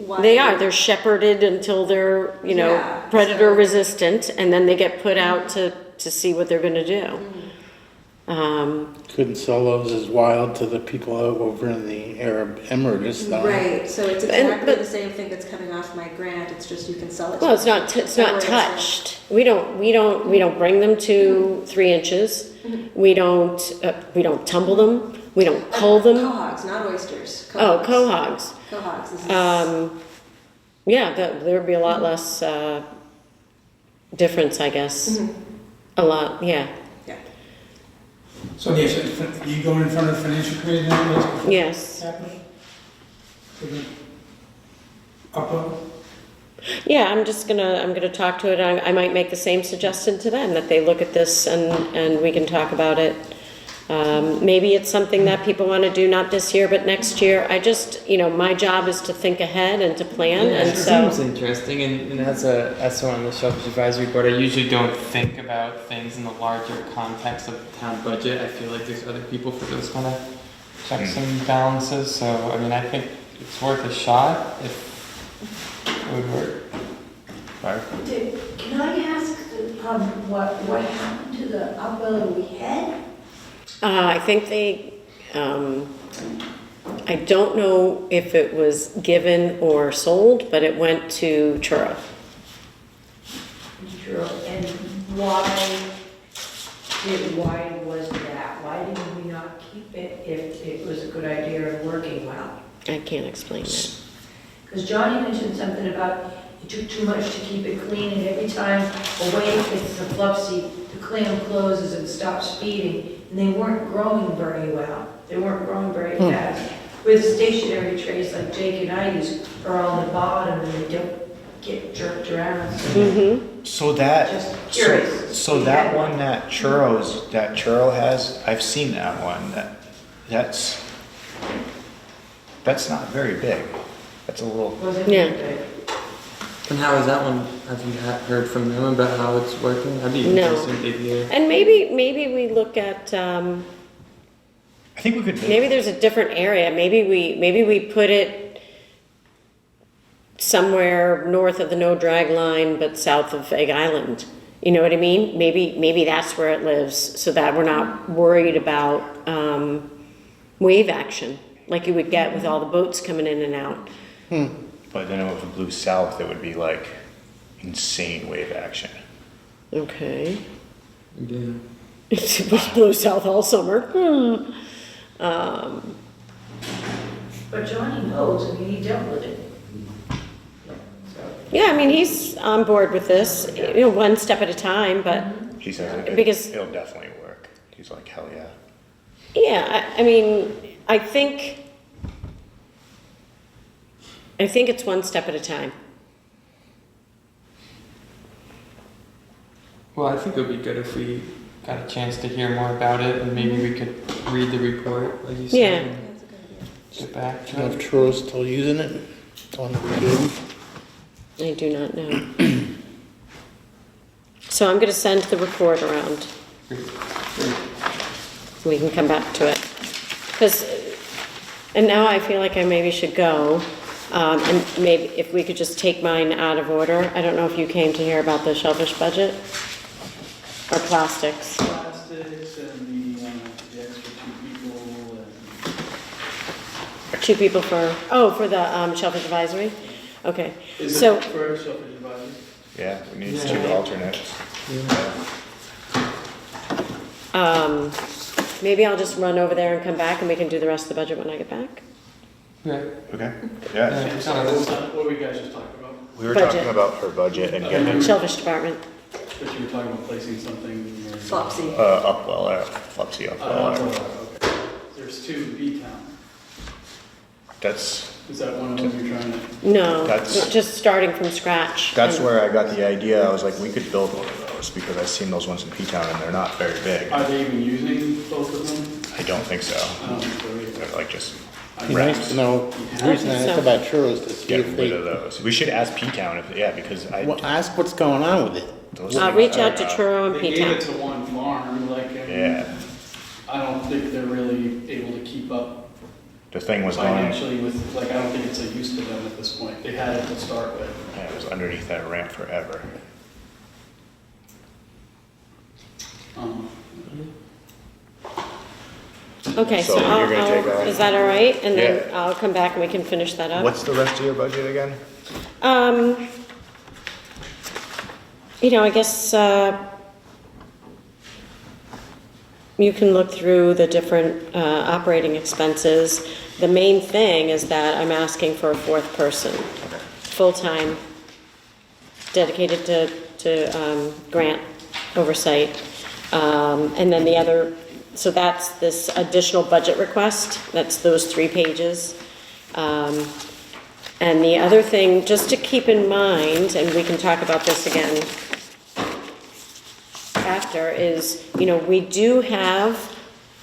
why. they are, they're shepherded until they're, you know, Yeah, predator so- resistant, and then they get put out to see what they're gonna do. Couldn't sell those as wild to the people over in the Arab Emirates, though. Right, so it's And- exactly but- the same thing that's coming off my grant, it's just you can sell it. Well, it's not, it's not touched. We don't bring them to 3 inches. We don't tumble them. We don't cull them. Quahogs, not oysters. Oh, quahogs. Quahogs, this is. Yeah, there'd be a lot less, difference, I guess. A lot, yeah, Yeah. So yes, you going in front of the financial committee now? What's yes. happening? For the upload? Yeah, I'm gonna talk to it. I might make the same suggestion to them, that they look at this and we can talk about it. Maybe it's something that people want to do, not this year, but next year. I just, you know, my job is to think ahead and to plan, yeah, and it so. seems interesting. And as someone on the Shellfish Advisory Board, I usually don't think about things in the larger context of the town budget. I feel like there's other people for those kind of checks and balances. So, I mean, I think it's worth a shot if it would work. Can I ask what happened to the upweller we had? I think they, I don't know if it was given or sold, but it went to Churro. Sure. And why was that? Why didn't we not keep it if it was a good idea and working well? I can't explain that. Because Johnny mentioned something about it took too much to keep it clean, and every time a wave hits the Flipsy, the clam closes and stops feeding, and they weren't growing very well. They weren't growing very fast. With stationary trays like Jake and I use are on the bottom and they don't get jerked around. So So that, Just curious. so that one that Churro has, I've seen that one. That's not very big. That's a little. was it Yeah. good? And how is that one? Have you heard from them about how it's working? I'd be No. interested to hear. And maybe we look at, I think we could. maybe there's a different area. Maybe we put it somewhere north of the no drag line, but south of Egg Island. You know what I mean? Maybe that's where it lives, so that we're not worried about wave action like you would get with all the boats coming in and out. But then if it blew south, it would be like, insane wave action. Okay. Yeah. It was blue south all summer. But Johnny knows, I mean, he dealt with it. So, Yeah, I mean, he's on board with this, you know, one step at a time, but He says Because- it'll definitely work. He's like, hell yeah. yeah, I mean, I think it's one step at a time. Well, I think it would be good if we got a chance to hear more about it, and maybe we could read the report, like you said. Yeah. and Get back Do you know to if it. Truro's still using it? On the good? I do not know. So I'm gonna send the report around. We can come back to it. And now I feel like I maybe should go. And maybe if we could just take mine out of order. I don't know if you came to hear about the Shellfish budget? Or plastics? Plastics and the extra 2 people and. 2 people for the Shellfish Advisory? Okay, Is so, it for Shellfish Advisory? Yeah, we need Yeah. 2 alternates. maybe I'll just run over there and come back and we can do the rest of the budget when I get back. Right. Okay, yeah. Yeah. Sorry, what were you guys just talking about? We were Budget. talking about her budget and getting, Shellfish Department. That you were talking about placing something or. Flopsy. Upwell, Flopsy Upwell. Okay. There's 2 B-Town. That's, Is that one of them you're trying to? No, That's- just starting from scratch. that's And- where I got the idea. I was like, we could build one of those because I've seen those ones in P-Town and they're not very big. Are they even using both of them? I don't think so. I don't think so either. They're like just Be nice to know, the reason I asked about Truro's to see get if rid of they, those. We should ask P-Town if, yeah, because well, ask what's going on with it. those Reach things out are, to Truro and They gave it P-Town. to one farm, like, I mean, Yeah, I don't think they're really able to keep up the thing was going, financially with, like, I don't think it's a use to them at this point. They had it to start with. yeah, it was underneath that ramp forever. Um, Okay, so So you're gonna take that? is that all right? And then Yeah. I'll come back and we can finish that up. What's the rest of your budget again? You know, I guess, you can look through the different, operating expenses. The main thing is that I'm asking for a 4th person, full-time, dedicated to grant oversight. And then the other, so that's this additional budget request, that's those 3 pages. And the other thing, just to keep in mind, and we can talk about this again after, is, you know, we do have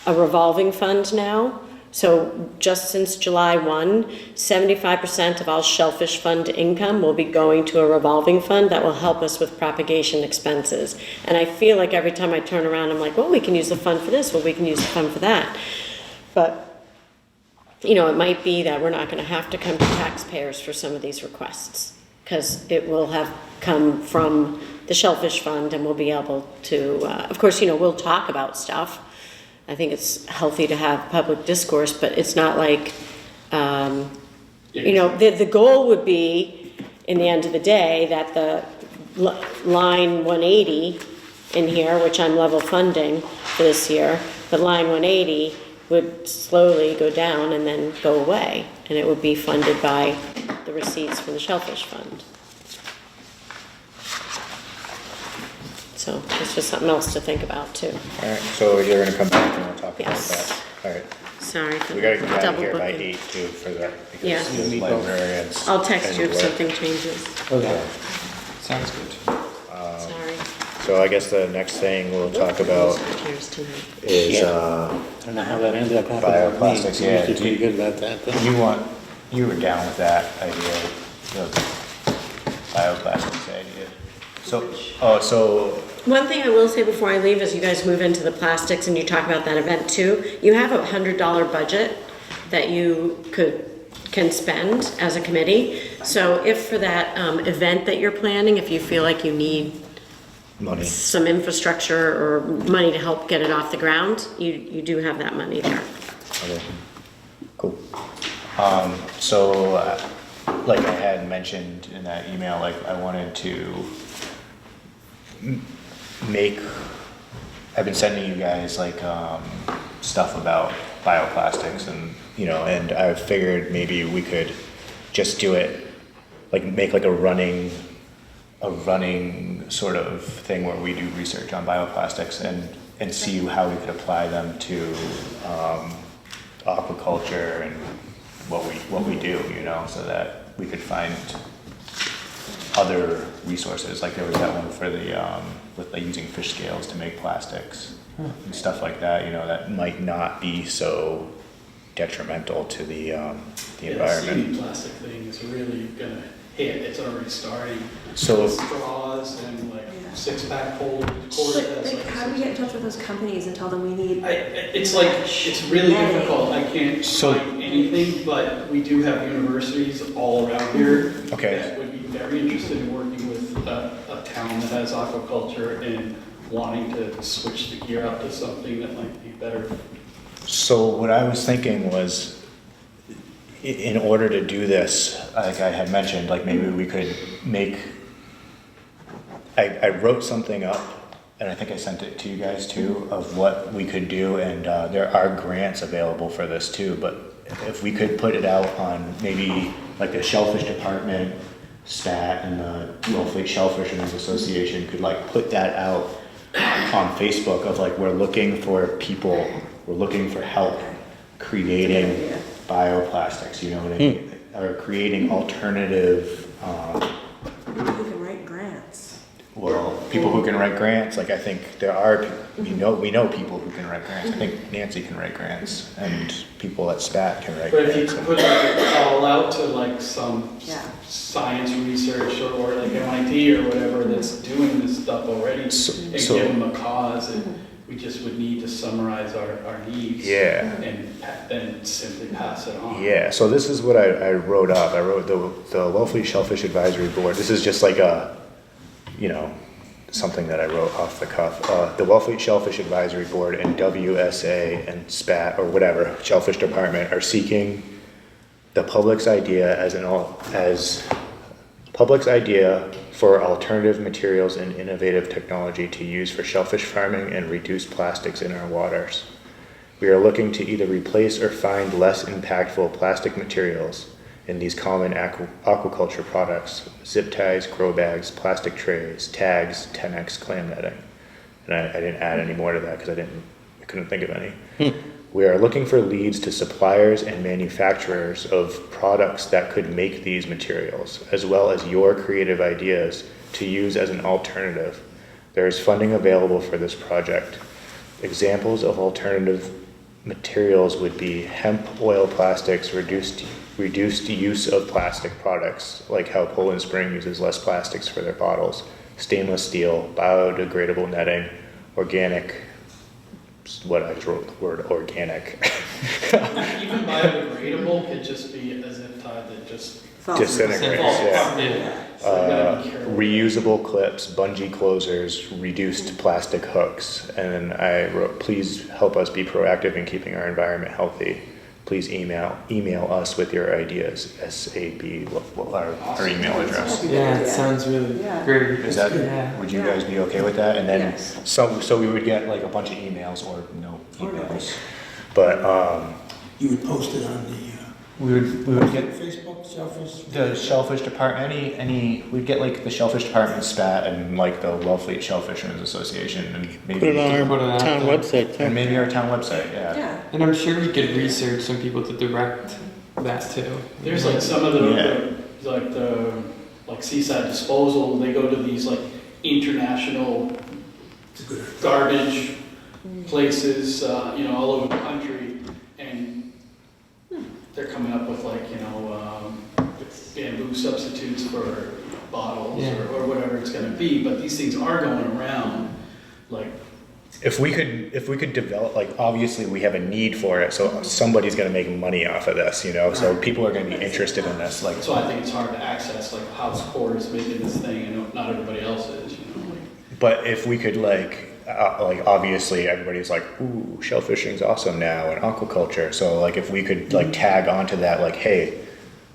a revolving fund now. So just since July 1, 75% of all Shellfish Fund income will be going to a revolving fund that will help us with propagation expenses. And I feel like every time I turn around, I'm like, well, we can use the fund for this, well, we can use the fund for that. But, you know, it might be that we're not gonna have to come to taxpayers for some of these requests, because it will have come from the Shellfish Fund and we'll be able to, of course, you know, we'll talk about stuff. I think it's healthy to have public discourse, but it's not like, you know, the goal would be, in the end of the day, that the line 180 in here, which I'm level funding for this year, the line 180 would slowly go down and then go away, and it would be funded by the receipts from the Shellfish Fund. So it's just something else to think about too. Alright, so you're gonna come back and we'll talk about Yes. that. Alright, Sorry for we gotta get out of double here by booking. 8 too for that, Yeah. because there's librarians. I'll text you if and work. something changes. Okay. Sounds good. Sorry. So I guess the next thing we'll talk about Here's tonight. is, I don't know how that ended up happening. with me. Bioplastics, yeah. I'm usually pretty good about that, but. you were down with that idea, the bioplastics idea. So, One thing I will say before I leave is you guys move into the plastics and you talk about that event too. You have a $100 budget that you can spend as a committee. So if for that event that you're planning, if you feel like you need money. some infrastructure or money to help get it off the ground, you do have that money there. Okay, cool. So like I had mentioned in that email, like I wanted to make, I've been sending you guys like stuff about bioplastics and, you know, and I figured maybe we could just do it, like make like a running sort of thing where we do research on bioplastics and see how we could apply them to aquaculture and what we do, you know, so that we could find other resources. Like there was that one for the with like using fish scales to make plastics and stuff like that, you know, that might not be so detrimental to the environment. The plastic thing is really gonna hit. It's already starting. So Straws and like Yeah. 6-pack holders, Like, how do we get in touch with those companies and tell them we need? It's like, it's really difficult. I can't So- find anything, but we do have universities all around here. Okay. That would be very interested in working with a town that has aquaculture and wanting to switch the gear up to something that might be better. So what I was thinking was, in order to do this, like I had mentioned, like maybe we could make, I wrote something up, and I think I sent it to you guys too, of what we could do, and there are grants available for this too, but if we could put it out on maybe like the Shellfish Department, SPAT, and the Wellfleet Shellfishermen's Association could like put that out on Facebook of like, we're looking for people, we're looking for help creating bioplastics, you know what I mean? Or creating alternative, Who can write grants? well, people who can write grants, like I think there are, we know people who can write grants. I think Nancy can write grants and people at SPAT can write But if you grants. could put like a call out to like some Yeah. science research or like MIT or whatever that's doing this stuff already and So- give them a cause, and we just would need to summarize our needs. Yeah. And simply pass it on. Yeah, so this is what I wrote up. I wrote the Wellfleet Shellfish Advisory Board. This is just like a, you know, something that I wrote off the cuff. The Wellfleet Shellfish Advisory Board and WSA and SPAT or whatever, Shellfish Department, are seeking the public's idea public's idea for alternative materials and innovative technology to use for shellfish farming and reduce plastics in our waters. We are looking to either replace or find less impactful plastic materials in these common aquaculture products: zip ties, grow bags, plastic trays, tags, 10x clam netting. And I didn't add any more to that because I couldn't think of any. We are looking for leads to suppliers and manufacturers of products that could make these materials, as well as your creative ideas to use as an alternative. There is funding available for this project. Examples of alternative materials would be hemp oil plastics, reduced use of plastic products, like how Poland Spring uses less plastics for their bottles, stainless steel, biodegradable netting, organic, what I just wrote the word organic. Even biodegradable could just be a zip tie that just Disintegrates, falls yeah. apart. So you gotta be careful. Reusable clips, bungee closers, reduced plastic hooks. And then I wrote, please help us be proactive in keeping our environment healthy. Please email us with your ideas, SAB, our email address. Yeah, it sounds really Yeah. great. Is that, Yeah. would you guys be okay with that? And then, Yes. so we would get like a bunch of emails or no Or no. emails. But, You would post it on we would get Facebook, Shellfish? the Shellfish Department, we'd get like the Shellfish Department, SPAT, and like the Wellfleet Shellfishermen's Association, and Put it on Put it our out town there. website too. and maybe our town website, yeah. Yeah. And I'm sure we could research some people to direct that to. There's like some of like Seaside Disposal, they go to these like international It's a good idea. garbage places, all over the country, and they're coming up with like, bamboo substitutes for bottles Yeah. or whatever it's gonna be, but these things are going around, like, If we could develop, like, obviously we have a need for it, so somebody's gonna make money off of this, you know, so people are gonna be interested in this, like. so I think it's hard to access, like House Court is making this thing and not everybody else is, like. But if we could like obviously everybody's like, ooh, shellfishing's awesome now and aquaculture. So like if we could like tag onto that, like, hey,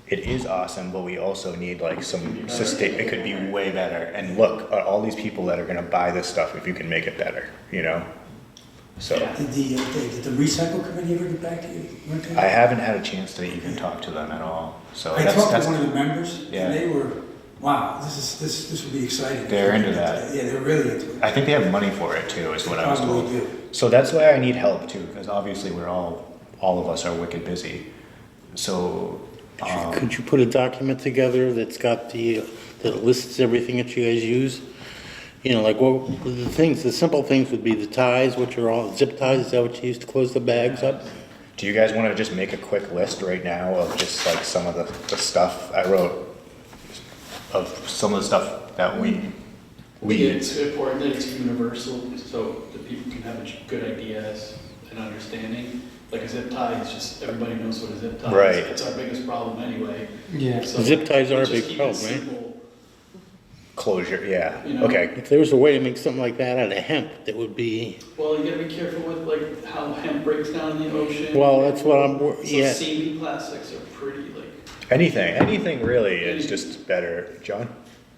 it is awesome, but we also need like some sustain, it could be way better. And look, at all these people that are gonna buy this stuff if you can make it better, you know? So, Did the recycle committee ever get back to you? I haven't had a chance to even talk to them at all, so I that's, talked to one of the members, Yeah. and they were, wow, this would be exciting. They're into that. Yeah, they're really into it. I think they have money for it too, is what I was Probably told. do. So that's why I need help too, because obviously all of us are wicked busy. So, Could you put a document together that's got that lists everything that you guys use? You know, like what, the simple things would be the ties, which are all zip ties, is that what you use to close the bags up? do you guys want to just make a quick list right now of just like some of the stuff I wrote, of some of the stuff that we It's important that it's universal, so that people can have a good idea and understanding. Like a zip tie, it's just, everybody knows what a zip tie is. Right. It's our biggest problem anyway. Yeah. So Zip ties are a just big keep it problem, right? simple, closure, yeah, You know. okay. If there was a way to make something like that out of hemp, that would be, Well, you gotta be careful with like how hemp breaks down in the ocean. well, that's what I'm, So yeah. seamy plastics are pretty like, Anything really is just better. John?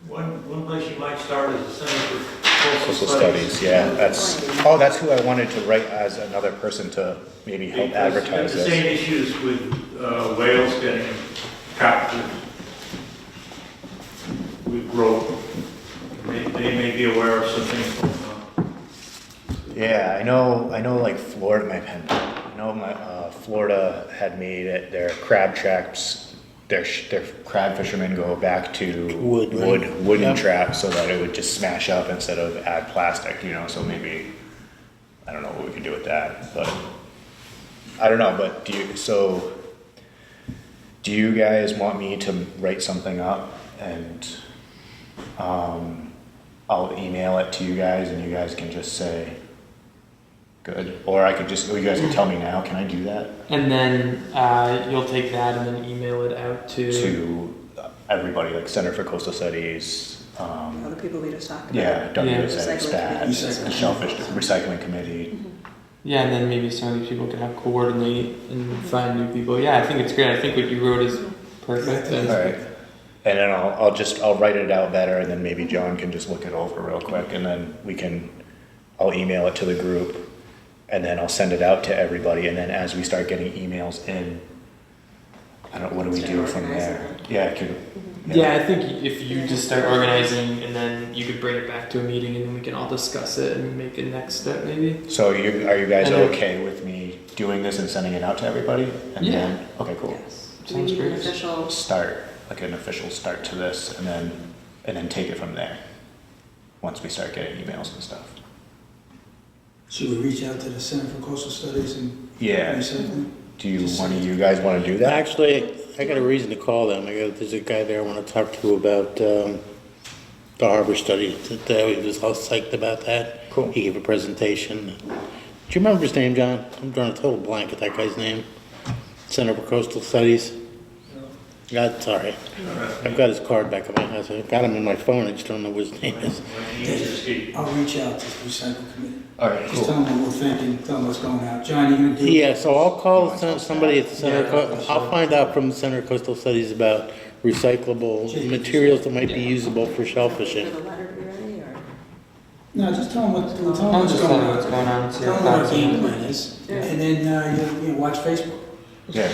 One place you might start is the Center for Coastal Coastal Studies, yeah, that's who I wanted to write as another person to maybe help advertise The same this. issues with whales getting trapped with rope. They may be aware of some things going on. Yeah, I know like Florida, Florida had made it, their crab traps, their crab fishermen go back to Wood, right? wooden Yep. traps so that it would just smash up instead of add plastic, you know, so maybe, I don't know what we could do with that, but, I don't know, but do you guys want me to write something up and, I'll email it to you guys and you guys can just say, good, or I could just, or you guys can tell me now, can I do that? And then you'll take that and then email it out To everybody, like Center for Coastal Studies, All the people we just talked about. yeah, WSA, Recycling STAT, committee. the Shellfish Recycling Committee. Yeah, and then maybe some of these people can help coordinate and find new people. Yeah, I think it's great. I think what you wrote is perfect. Yeah, I think All right, and then I'll write it out better, and then maybe John can just look it over real quick, and then I'll email it to the group, and then I'll send it out to everybody, and then as we start getting emails in, what do we do from there? Yeah, Yeah, I think if you just start organizing and then you could bring it back to a meeting and then we can all discuss it and make a next step maybe. So are you guys And then- okay with me doing this and sending it out to everybody? And Yeah. then- Okay, cool. Yes. Do we Sounds need an great. official? Start, like an official start to this, and then take it from there, once we start getting emails and stuff. Should we reach out to the Center for Coastal Studies and Yeah, Recycling? you guys wanna do that? Actually, I got a reason to call them. There's a guy there I want to talk to about the harbor study. He was all psyched about that. Cool. He gave a presentation. Do you remember his name, John? I'm drawing a total blank at that guy's name. Center for Coastal Studies. God, sorry. I've got his card back at my house. I've got him in my phone. I just don't know what his name is. I'll reach out to the Recycle Committee. Alright, Just tell them what we're thinking, tell them what's going out. John, you gonna do? Yeah, so I'll call somebody at the Center. I'll find out from the Center of Coastal Studies about recyclable materials that might be usable for shell For fishing. the letter to be ready, or? No, just tell them I'll what's just going tell you on. what's going on. See Tell your them what our thoughts. game plan is, and then, you watch Facebook. yeah,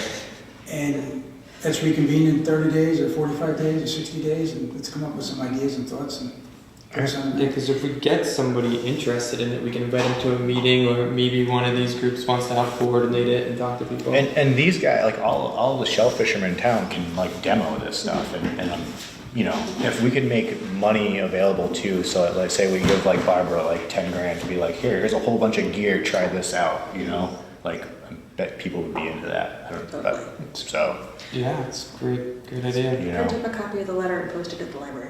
And let's reconvene in 30 days, or 45 days, or 60 days, and let's come up with some ideas and thoughts and. Yeah, because if we get somebody interested in it, we can invite them to a meeting, or maybe one of these groups wants to help coordinate it and talk to people. and these guys, like all the shell fishermen in town can like demo this stuff, and you know, if we could make money available too, so let's say we give like Barbara like 10 grand to be like, here's a whole bunch of gear, try this out, you know, like I bet people would be into that. Totally. So, Yeah, it's a great idea. you Print know, up a copy of the letter and post it at the library.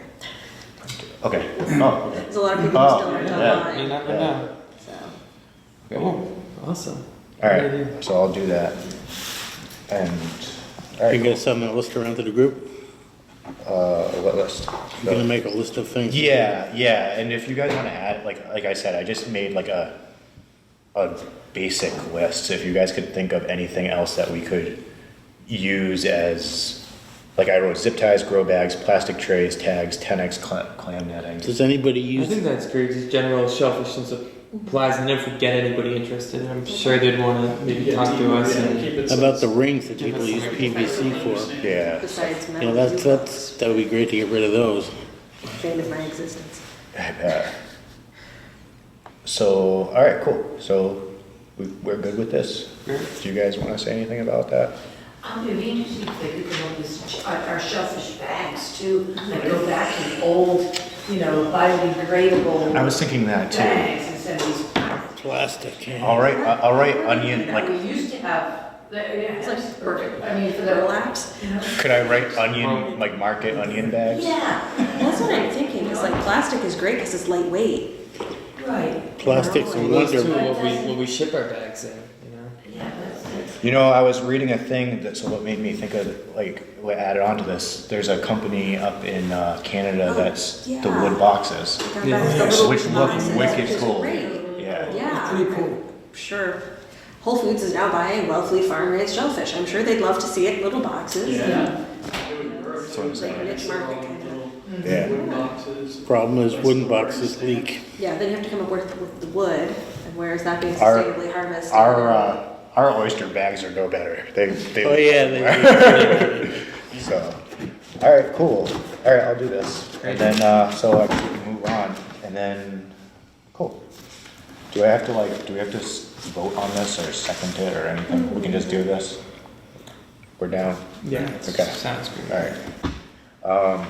okay. Oh, okay. There's a lot of people who still aren't yeah. You online, never Yeah. know. so. Cool. Awesome. All Great idea. right, so I'll do that. And, all You right, gonna send a list around to the group? what list? You're gonna make a list of things? Yeah, and if you guys wanna add, like I said, I just made like a basic list, so if you guys could think of anything else that we could use as Like I wrote zip ties, grow bags, plastic trays, tags, 10x clam netting. Does anybody I use, think that's great, just general shellfish since it applies, and if we get anybody interested, I'm sure they'd wanna maybe talk to us and. how about the rings that people use PVC for? Yeah. Besides You metal. know, that would be great to get rid of those. Fate of my existence. I bet. So, all right, cool. So we're good with this? Sure. Do you guys want to say anything about that? It'd be interesting if they could come up with our shellfish bags too, that go back to old, biodegradable I was thinking that too. bags instead of these. Plastic, yeah. I'll write onion, like, We used to have, It's like perfect. I mean, for The the, relax. could I write onion, like market onion bags? yeah, Well, that's what I'm thinking, is like plastic is great because it's lightweight. right, Plastic's a Well, those two, wonder. what we ship our bags in, yeah, that's. You know, I was reading a thing that, so what made me think of, like, what added on to this, there's a company up in Canada Oh, that's the yeah. wood boxes, Got Yeah. back the little which look boxes, wicked which is cool. great. Yeah. Yeah. Pretty cool. Sure. Whole Foods is now buying Wellfleet farm-raised shellfish. I'm sure they'd love to see it in little boxes. Yeah. and That's what I'm Like saying. niche market kind of. Yeah. Wooden boxes. Problem is wooden boxes leak. Yeah, then you have to come up with the wood, and where is that being Our- sustainably harvested? Our oyster bags are no better. They Oh, yeah, they do. So, all right, cool. All right, I'll do this. And then, so I can move on, and then, cool. Do we have to vote on this or second it or anything? We can just do this? We're down? yeah. Okay. Sounds great. All right.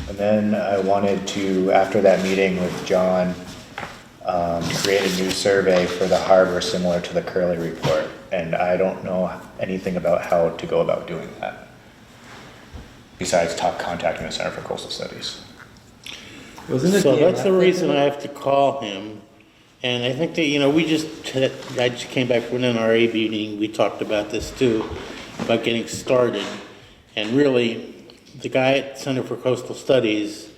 And then I wanted to, after that meeting with John, create a new survey for the harbor similar to the Curly report. And I don't know anything about how to go about doing that. Besides contacting the Center for Coastal Studies. Wasn't it So the that's the MF reason that I have to call him. And I think that, I just came back from an NRA meeting, we talked about this too, about getting started. And really, the guy at Center for Coastal Studies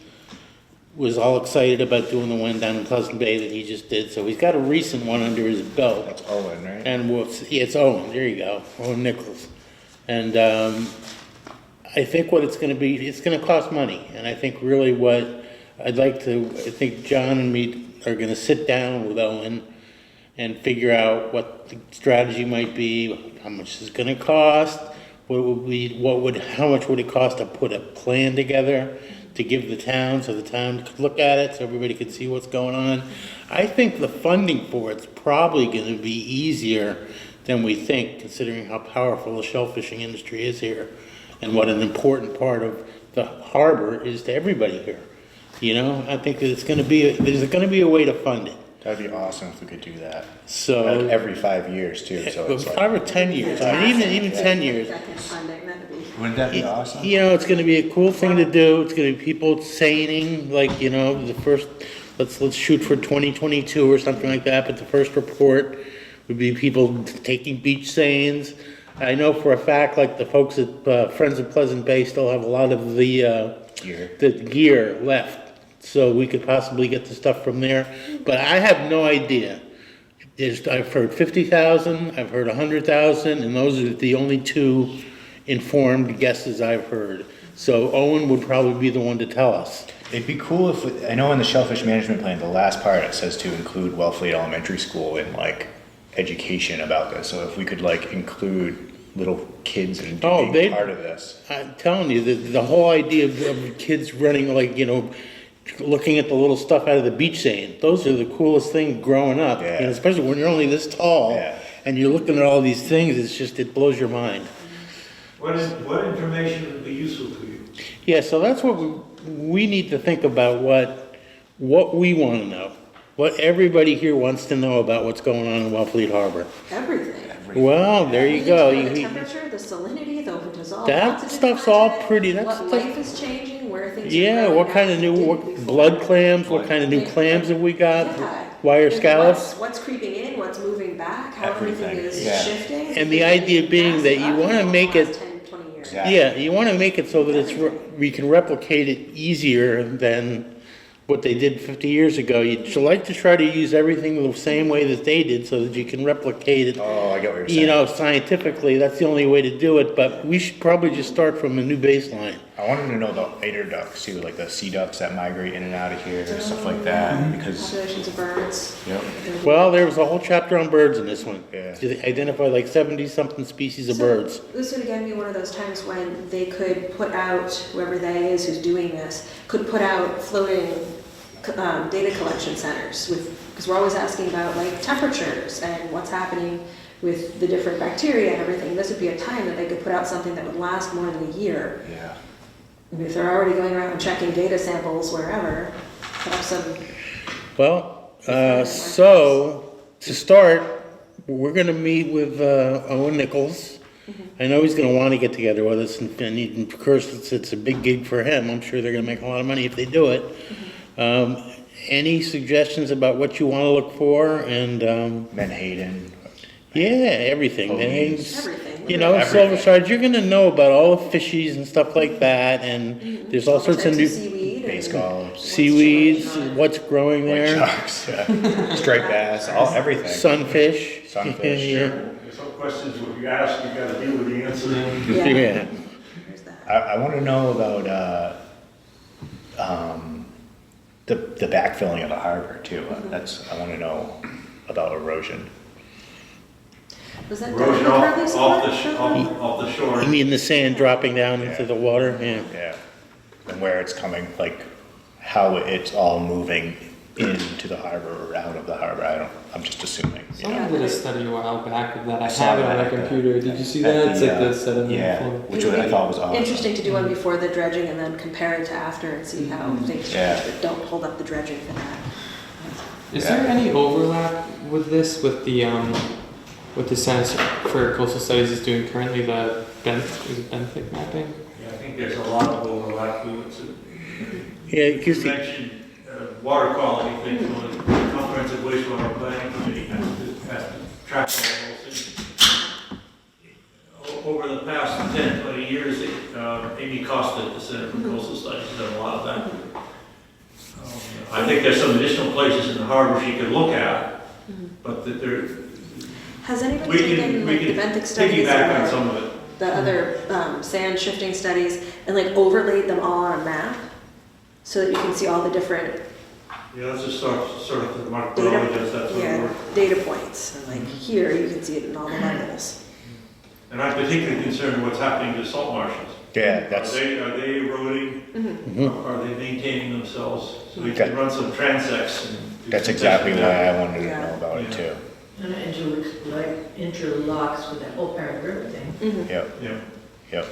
was all excited about doing the one down in Pleasant Bay that he just did. So he's got a recent one under his belt. That's Owen, right? And it's Owen, there you go, Owen Nichols. And I think what it's gonna be, it's gonna cost money. And I think really what I think John and me are gonna sit down with Owen and figure out what the strategy might be, how much it's gonna cost, how much would it cost to put a plan together to give the town, so the town could look at it, so everybody could see what's going on. I think the funding for it's probably gonna be easier than we think, considering how powerful the shellfishing industry is here, and what an important part of the harbor is to everybody here. I think that there's gonna be a way to fund it. That'd be awesome if we could do that. So, Every 5 years too, so it's like. 5 or 10 years, I mean, even 10 years. That kind of funding, that'd be. Wouldn't that be awesome? It's gonna be a cool thing to do, it's gonna be people saying, like, the first, let's shoot for 2022 or something like that, but the first report would be people taking beach sayings. I know for a fact, like, the folks at Friends of Pleasant Bay still have a lot of the gear left, so we could possibly get the stuff from there, but I have no idea. I've heard 50,000, I've heard 100,000, and those are the only two informed guesses I've heard. So Owen would probably be the one to tell us. It'd be cool if, I know in the Shellfish Management Plan, the last part, it says to include Wellfleet Elementary School in like education about this. So if we could like include little kids and being part of this. I'm telling you, the whole idea of kids running, like, looking at the little stuff out of the beach saying, those are the coolest things growing up. Yeah. Especially when you're only this tall, Yeah. and you're looking at all these things, it blows your mind. What information would be useful to you? Yeah, so that's what we need to think about, what we want to know. What everybody here wants to know about what's going on in Wellfleet Harbor. Everything. Well, there you go. The temperature, the salinity, the dissolved That oxygen stuff's all content, pretty, what life is changing, where things are Yeah, growing what kind of that new, didn't what before. blood clams, what kind of new clams have we got? Yeah. Wire And scallops? What's creeping in, what's moving back, how everything Everything, is yeah. shifting. And the idea being that you Massive wanna make upheaval it- the last 10, 20 years. Exactly. Yeah, you want to make it so that we can replicate it easier than what they did 50 years ago. You'd like to try to use everything the same way that they did so that you can replicate it. Oh, I get what you're saying. You know, scientifically, that's the only way to do it, but we should probably just start from a new baseline. I wanted to know the eider ducks too, like the sea ducks that migrate in and out of here, stuff like that, because, Populations of birds. yep. Well, there was a whole chapter on birds in this one. Yeah. They identified like 70-something species of So, birds. This would again be one of those times when they could put out, whoever they is who's doing this, could put out floating data collection centers with, because we're always asking about like temperatures and what's happening with the different bacteria and everything. This would be a time that they could put out something that would last more than a year. Yeah. I mean, if they're already going around checking data samples wherever, have some. Well, so to start, we're going to meet with Owen Nichols. I know he's going to want to get together with us, and of course, it's a big gig for him. I'm sure they're going to make a lot of money if they do it. Any suggestions about what you want to look for? And Menhaden. yeah, everything. Police. Everything. You know, Everything. silversides, you're going to know about all the fishies and stuff like that, and there's all sorts of new seaweed. Bay scallops. seaweeds, what's growing White there, sharks, yeah. Striped bass, everything. sunfish. Sunfish. Yeah. There's some questions what you ask, you gotta deal with the answer. Yeah. Yeah. There's that. I want to know about the backfilling of the harbor too. I want to know about erosion. Was that Erosion done off, partly off the, supported? off the shore. You mean the sand dropping down into Yeah. the water? Yeah. Yeah, and where it's coming, like how it's all moving into the harbor or out of the harbor. I'm just assuming. You know? Someone did a study a while back of that. I saw have it on that my at the- computer. Did you see at that? It's the, like the sediment Yeah, flow. which I thought was awesome. Interesting to do one before the dredging and then compare it to after and see how things change, Yeah. but don't hold up the dredging for that. Is Yeah. there any overlap with this, with the Center for Coastal Studies is doing currently, the benthic mapping? Yeah, I think there's a lot of overlap with it. Yeah, You because mentioned water quality things, on the comprehensive wastewater planning committee has to track all those things. Over the past 10, 20 years, Amy Costa at the Center for Coastal Studies has done a lot of that. I think there's some additional places in the harbor she could look at, but that there, Has anybody we taken can, like we the can benthic studies piggyback on or some of it. the other sand shifting studies and like overlaid them all on a map so that you can see all the different Yeah, let's just sort of the Mark data, Burley does that sort of work. data points. And like here you can see it in all the levels. And I'm particularly concerned with what's happening to salt marshes. Yeah, that's. Are they eroding? Mm-hmm. Are they maintaining themselves? So we Okay. can run some transects and. do That's some exactly testing why there. I wanted to Yeah. know about it Yeah. too. And it interlocks with that whole Parrot River thing. Yep, Yeah. yep.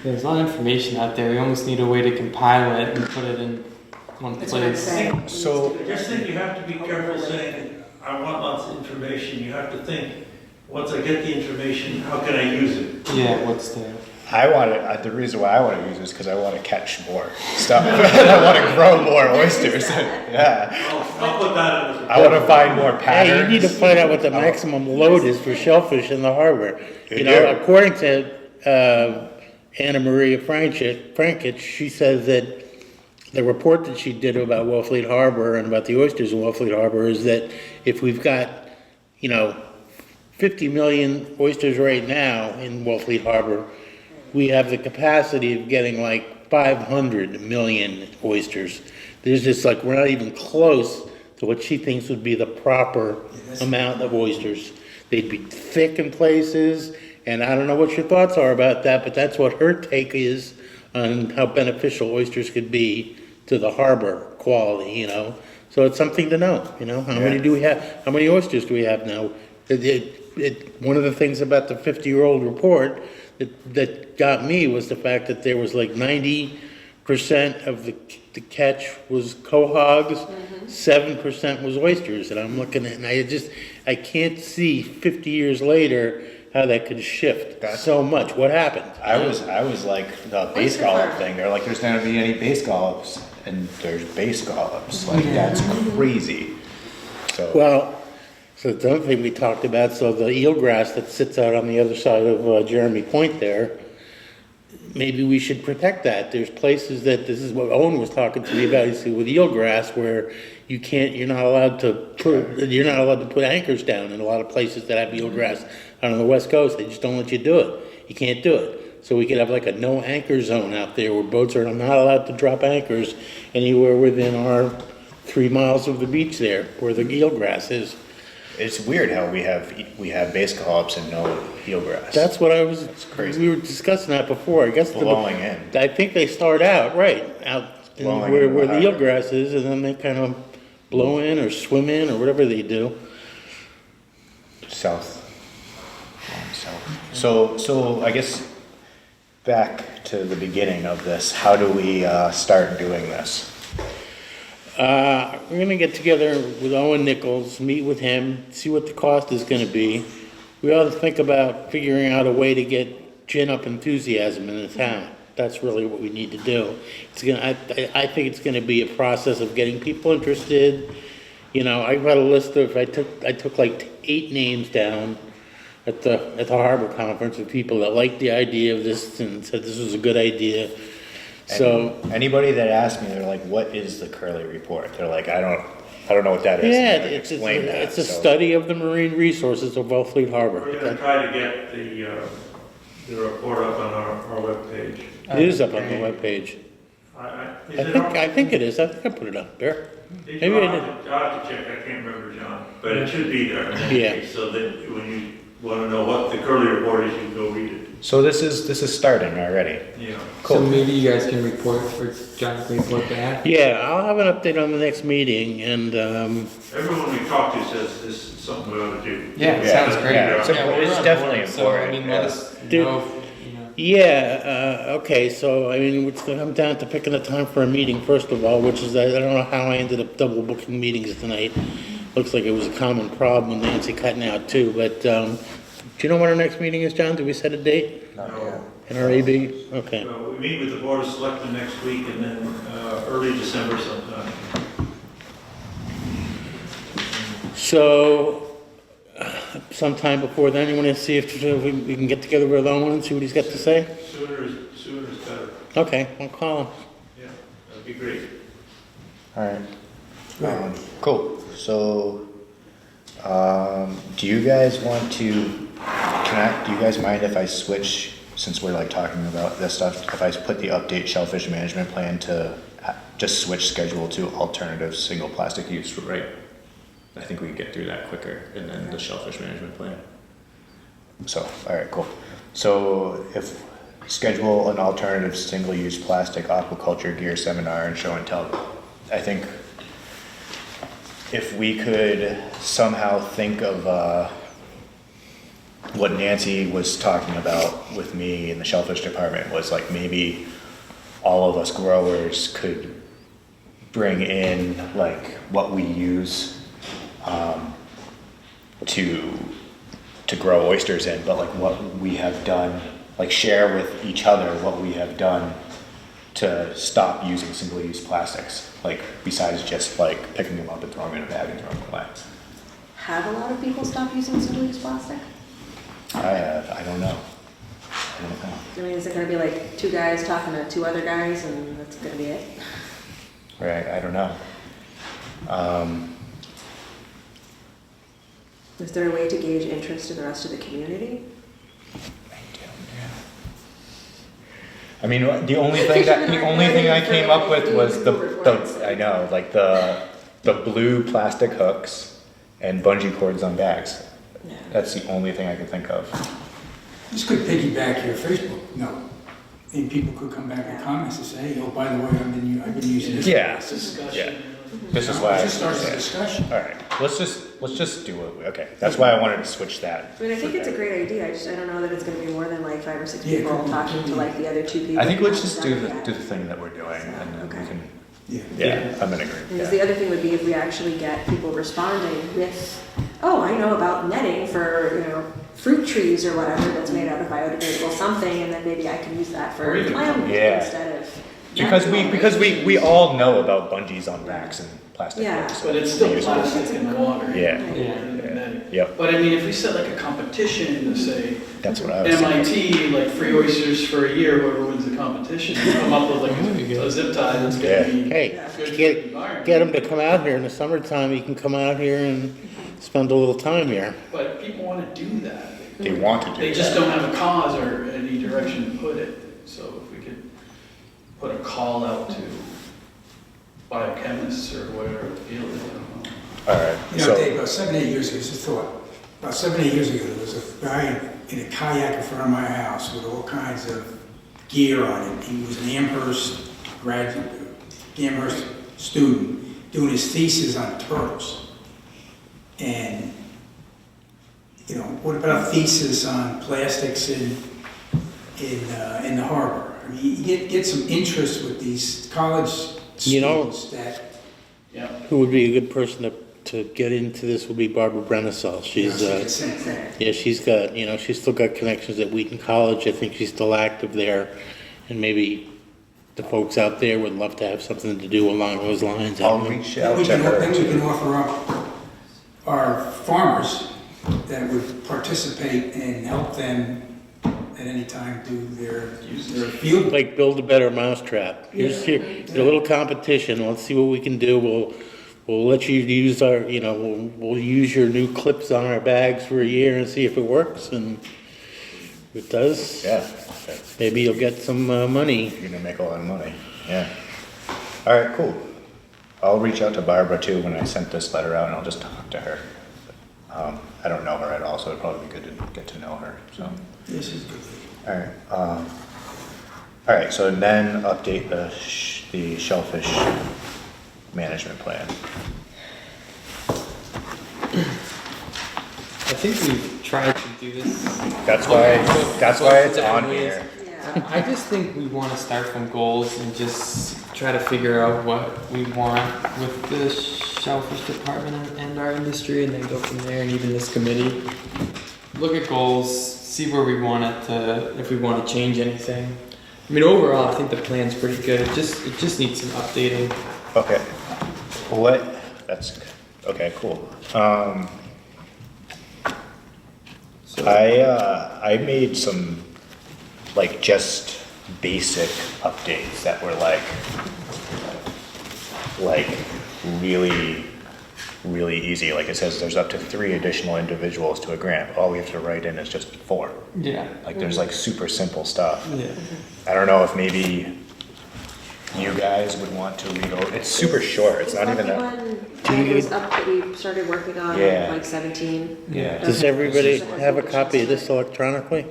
There's a lot of information out there. We almost need a way to compile it and put it in one That's what I'm place. saying. So- I just think you have to be careful saying, I want lots of information. You have to think, once I get the information, how can I use it? Yeah, what's the... I want to, the reason why I want to use this is because I want to catch more stuff. I want to grow more oysters. Yeah. I'll put that in. I want to find more patterns. hey, you need to find out what the maximum load is for shellfish in the harbor. You know, Yeah. according to Anna Maria Frankich, she says that the report that she did about Wellfleet Harbor and about the oysters in Wellfleet Harbor is that if we've got, 50 million oysters right now in Wellfleet Harbor, we have the capacity of getting like 500 million oysters. There's just like, we're not even close to what she thinks would be the proper amount of oysters. They'd be thick in places, and I don't know what your thoughts are about that, but that's what her take is on how beneficial oysters could be to the harbor quality, So it's something to know, how many do we have, how many oysters do we have now? One of the things about the 50-year-old report that got me was the fact that there was like 90% of the catch was quahogs, 7% was oysters, and I'm looking at it, and I can't see 50 years later how that could shift so much. What happened? I was like the bay Oyster scallop farm. thing. They're like, there's not gonna be any bay scallops, and there's bay scallops. Like that's crazy. So Well, so the other thing we talked about, so the eelgrass that sits out on the other side of Jeremy Point there, maybe we should protect that. There's places that, this is what Owen was talking to me about, he said, with eelgrass, where you're not allowed to put anchors down in a lot of places that have eelgrass on the west coast. They just don't let you do it. You can't do it. So we could have like a no anchor zone out there where boats are not allowed to drop anchors anywhere within our 3 miles of the beach there, where the eelgrass is. It's weird how we have base co-ops and no eelgrass. That's what That's crazy. we were discussing that before, I guess. Blowing in. I think they start out Blowing where in the higher. eelgrass is, and then they kind of blow in or swim in or whatever they do. South. So I guess back to the beginning of this, how do we start doing this? We're gonna get together with Owen Nichols, meet with him, see what the cost is gonna be. We ought to think about figuring out a way to get gin up enthusiasm in the town. That's really what we need to do. I think it's gonna be a process of getting people interested. You know, I got a list of, I took like 8 names down at the Harbor Conference of people that liked the idea of this and said this was a good idea. So Anybody that asks me, they're like, "What is the Curly Report?" They're like, "I don't know what that is." yeah, And I explain that. it's a so- study of the marine resources of Wellfleet Harbor. We're gonna try to get the report up on our webpage. It is up on the webpage. I think it is. I think I put it up there. Maybe I did. I'll have to check, I can't remember, John, but it should be there. Yeah. So that when you wanna know what the Curly Report is, you can go read it. So this is starting already. Yeah. So maybe you guys can report, or John can report back. Yeah, I'll have an update on the next meeting, and Everyone we talk to says this is something we ought to do. Yeah, Yeah, sounds great. yeah, it's- we're it's on definitely board, So, I important, mean, let yeah. us Dude. know, you know. yeah, okay. So I mean, I'm down to picking a time for a meeting first of all, which is I don't know how I ended up double booking meetings tonight. Looks like it was a common problem with Nancy cutting out too. But do you know what our next meeting is, John? Did we set a date? In our AB? Okay. We meet with the Board of Selectmen next week and then early December sometime. So, sometime before then, you want to see if we can get together with Owen and see what he's got to say? Sooner is better. Okay, I'll call him. Yeah, that'd be great. All right. Cool. So, do you guys want to? Do you guys mind if I switch, since we're like talking about this stuff, if I put the update shellfish management plan to just switch schedule to alternative single plastic use, right? I think we can get through that quicker, and then the shellfish management plan. So, all right, cool. So if schedule an alternative single-use plastic aquaculture gear seminar and show and tell, I think if we could somehow think of what Nancy was talking about with me in the shellfish department was like maybe all of us growers could bring in like what we use to grow oysters in, but like what we have done, like share with each other what we have done to stop using single-use plastics, like besides just like picking them up and throwing them in a bag and throwing them away. Have a lot of people stopped using single-use plastic? I don't know. I mean, is it gonna be like 2 guys talking to 2 other guys and that's gonna be it? Right, I don't know. Is there a way to gauge interest in the rest of the community? I mean, the only thing I came up with was I know, like the blue plastic hooks and bungee cords on bags. Yeah. That's the only thing I could think of. This could piggyback your Facebook note. And people could come back with comments and say, hey, oh, by the way, I've been using this. Yeah, Discussion. yeah. This is why. It just starts a yeah. discussion. All right, let's just do it. Okay, that's why I wanted to switch that. I mean, I think it's a great idea, I don't know that it's gonna be more than like 5 or 6 Yeah, people could be. talking to like the other 2 people. I think let's just do Yeah. the thing that we're doing, and then we Okay. can. Yeah. Yeah, I'm in agreement. Because Yeah. the other thing would be if we actually get people responding with, oh, I know about netting for, fruit trees or whatever that's made out of biodegradable something, and then maybe I can use that Or for even- climate Yeah. instead of. Because we all know about bungees on racks and plastic Yeah. hooks. But it's still We use it. plastic in the water. Yeah. And Yep, But I mean, if we set like a competition to say that's what I was saying. MIT, like free oysters for a year, whoever wins the competition, come up with like a zip tie that's gonna be Hey, good for the get environment. them to come out here in the summertime. You can come out here and spend a little time here. But people wanna do that. They want to do that. They just don't have a cause or any direction to put it. So if we could put a call out to biochemists or whatever the field is, I don't know. All right, You know, so, Dave, about 7, 8 years ago, just a thought. About 7, 8 years ago, there was a guy in a kayak in front of my house with all kinds of gear on it. He was an Amherst graduate, Amherst student, doing his thesis on turtles. And, you know, what about a thesis on plastics in the harbor? I mean, you get some interest with these college You know- students that. Yeah. Who would be a good person to get into this would be Barbara Brennesol. She's, yeah, she's got, she's still got connections at Wheaton College. I think she's still active there. And maybe the folks out there would love to have something to do along those lines. I'll reach out to Then her. we can offer up our farmers that would participate and help them at any time do their field. Like build a better mousetrap. Here's a little competition. Let's see what we can do. We'll let you use our, we'll use your new clips on our bags for a year and see if it works. And if it does, Yeah, maybe you'll get some money. you're gonna make a lot of money, yeah. All right, cool. I'll reach out to Barbara too when I sent this letter out, and I'll just talk to her. I don't know her at all, so it'd probably be good to get to know her, so. This is good. All right, so then update the shellfish management plan. I think we've tried to do this. That's why it's on here. Yeah. I just think we want to start from goals and just try to figure out what we want with the shellfish department and our industry, and then go from there. And even this committee, look at goals, see where we want it to, if we want to change anything. I mean, overall, I think the plan's pretty good. It just needs some updating. Okay. That's, okay, cool. I made some, like, just basic updates that were like really, really easy. Like it says there's up to 3 additional individuals to a grant. All we have to write in is just 4. Yeah. Like there's like super simple stuff. Yeah. I don't know if maybe you guys would want to read over. It's super short. It's not even that. One was up that we started working on, Yeah. like 17. Yeah. Does everybody have a copy of this electronically?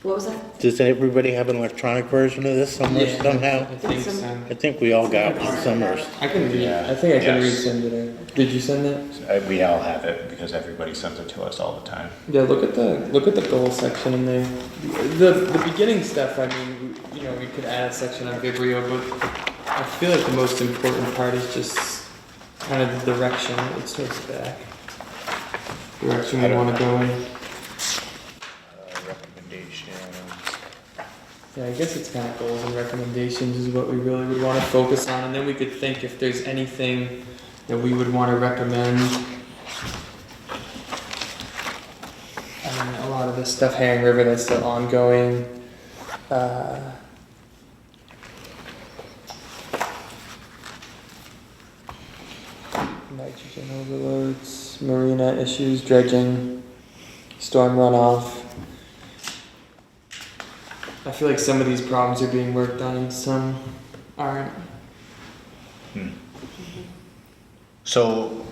What was that? Does everybody have an electronic version of this somewhere somehow? I think so. I think we all got one somewhere. I can read. Yeah. I think I can Yes. resend it. Did you send it? We all have it because everybody sends it to us all the time. Yeah. Look at the goal section in there. The beginning stuff. I mean, we could add a section on Vibrio, but I feel like the most important part is just kind of the direction. It's towards the back. Direction we want to go in. Recommendations. Yeah, I guess it's kind of goals and recommendations is what we really would want to focus on, and then we could think if there's anything that we would want to recommend. I mean, a lot of this stuff, Herring River, that's still ongoing. Nitrogen overloads, marina issues, dredging, storm runoff. I feel like some of these problems are being worked on and some aren't. So,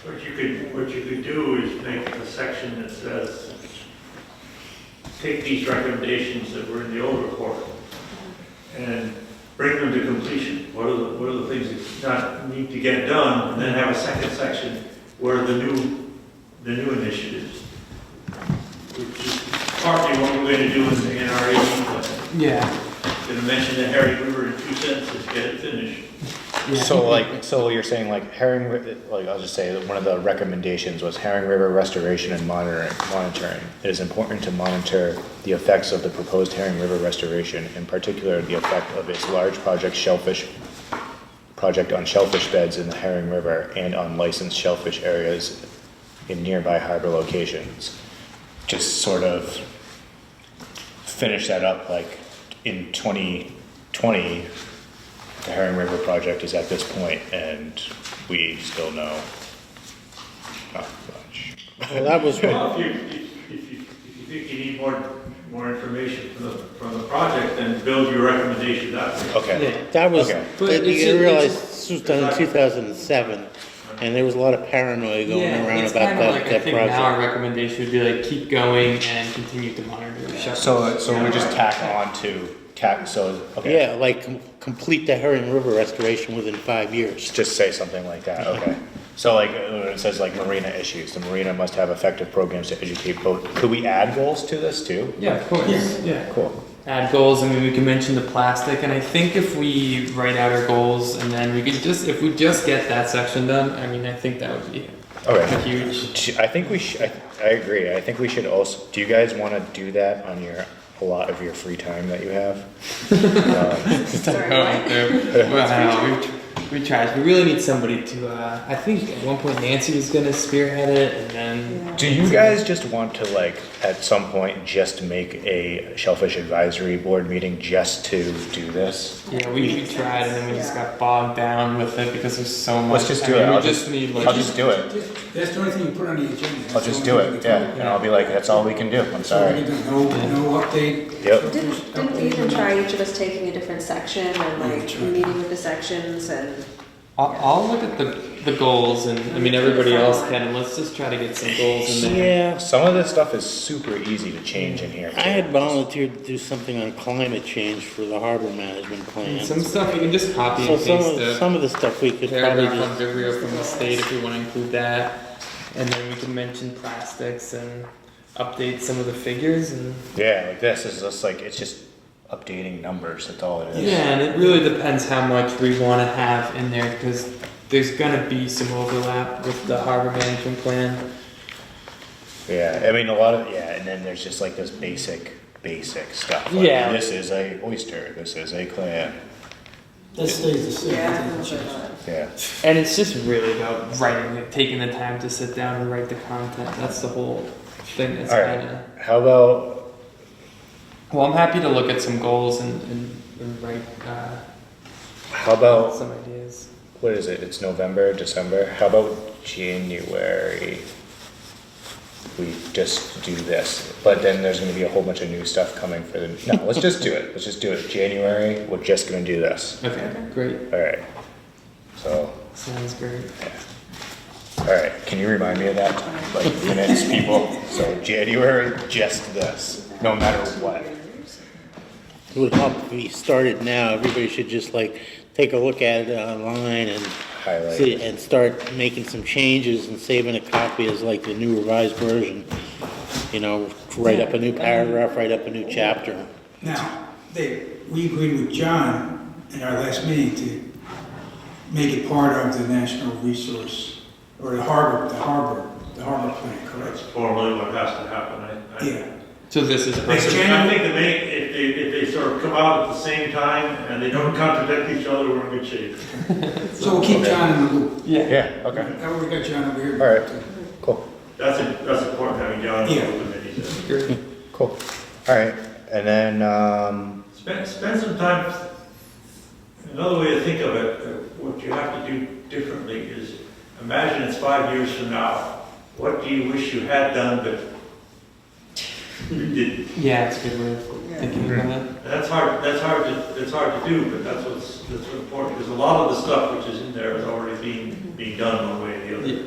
What you could do is make a section that says, take these recommendations that were in the old report and bring them to completion. What are the things that need to get done? And then have a second section where the new initiatives, which is partly what we're going to do in the NRA plan. Yeah. Going to mention the Harry River in 2 sentences, get it finished. so you're saying like I'll just say that one of the recommendations was Herring River restoration and monitoring. It is important to monitor the effects of the proposed Herring River restoration, in particular the effect of its large project on shellfish beds in the Herring River and on licensed shellfish areas in nearby harbor locations. Just sort of finish that up, like in 2020, the Herring River project is at this point, and we still know not much. Well, that was, Well, if you think you need more information from the project, then build your recommendation that way. Okay, Yeah. that was, Okay. But you realize this was done in 2007, and there was a lot of paranoia going Yeah, around it's about kind of like, I that think now our project. recommendation would be like, keep going and continue to monitor the shellfish. so we just tack on to, okay. Yeah, like complete the Herring River restoration within 5 years. Just say something like that, okay. So like, when it says like marina issues, the marina must have effective programs to educate both, could we add goals to this too? Yeah, of course, yeah. Cool. Add goals, I mean, we can mention the plastic, and I think if we write out our goals, and then we could just, if we just get that section done, I mean, I think that would be Okay. a huge. I think we should, I agree, I think we should also, do you guys wanna do that on a lot of your free time that you have? Sorry, Going through. Well, we tried. We really need somebody to. I think at one point Nancy was gonna spearhead it, and then. Do you guys just want to like, at some point, just make a Shellfish Advisory Board meeting just to do this? Yeah, we tried, and then we just got bogged down with it because there's so much. Let's just I do mean, it. We I'll just need like. I'll just do it. That's the only thing you put on the agenda. I'll just do it, yeah, and I'll be like, that's all we can do, I'm sorry. No update. Yep. Didn't we even try each of us taking a different section and like meeting with the sections and? I'll look at the goals, and I mean everybody else can, and let's just try to get some goals in there. Yeah, Some of this stuff is super easy to change in here. I had volunteered to do something on climate change for the harbor management plan. And some stuff you can just copy So and paste some of the stuff we could probably paragraph on just, Vibrio from the state if we want to include that, and then we can mention plastics and update some of the figures and. Yeah, like this is just like, it's just updating numbers, that's all it is. Yeah, and it really depends how much we want to have in there because there's gonna be some overlap with the harbor management plan. Yeah, I mean, a lot of, yeah, and then there's just like this basic stuff. Like, Yeah. This is a oyster, this is a clam, That stays the same. yeah. And it's just really about writing it, taking the time to sit down and write the content. That's the whole thing. That's Alright, kind of. how about, Well, I'm happy to look at some goals and write how about, some ideas. what is it, it's November, December, how about January? We just do this, but then there's gonna be a whole bunch of new stuff coming for the, no, let's just do it, let's just do it, January, we're just gonna do this, Okay, great. alright. So, Sounds great. alright, can you remind me of that, like, minutes, people? So January, just this, no matter what. it would help if we started now. Everybody should just like take a look at it online and Highlight. see, and start making some changes and saving a copy as like the new revised version. You know, write up a new paragraph, write up a new chapter. Now, we agreed with John in our last meeting to make it part of the national resource, or the harbor plan, correct? Formally what has to happen, Yeah. So this is I perfect. think if they sort of come out at the same time and they don't contradict each other, we're in good shape. So we'll keep John in the loop. Yeah. Yeah, okay, Now we got John over here. Alright. cool, That's important, having John on the committee. Great. cool, alright, and then, Spend some time, another way to think of it, what you have to do differently is, imagine it's 5 years from now. What do you wish you had done but you didn't? Yeah, it's a good way of thinking about it. That's hard to do, but that's what's important, because a lot of the stuff which is in there is already being done one way or the other. Yeah.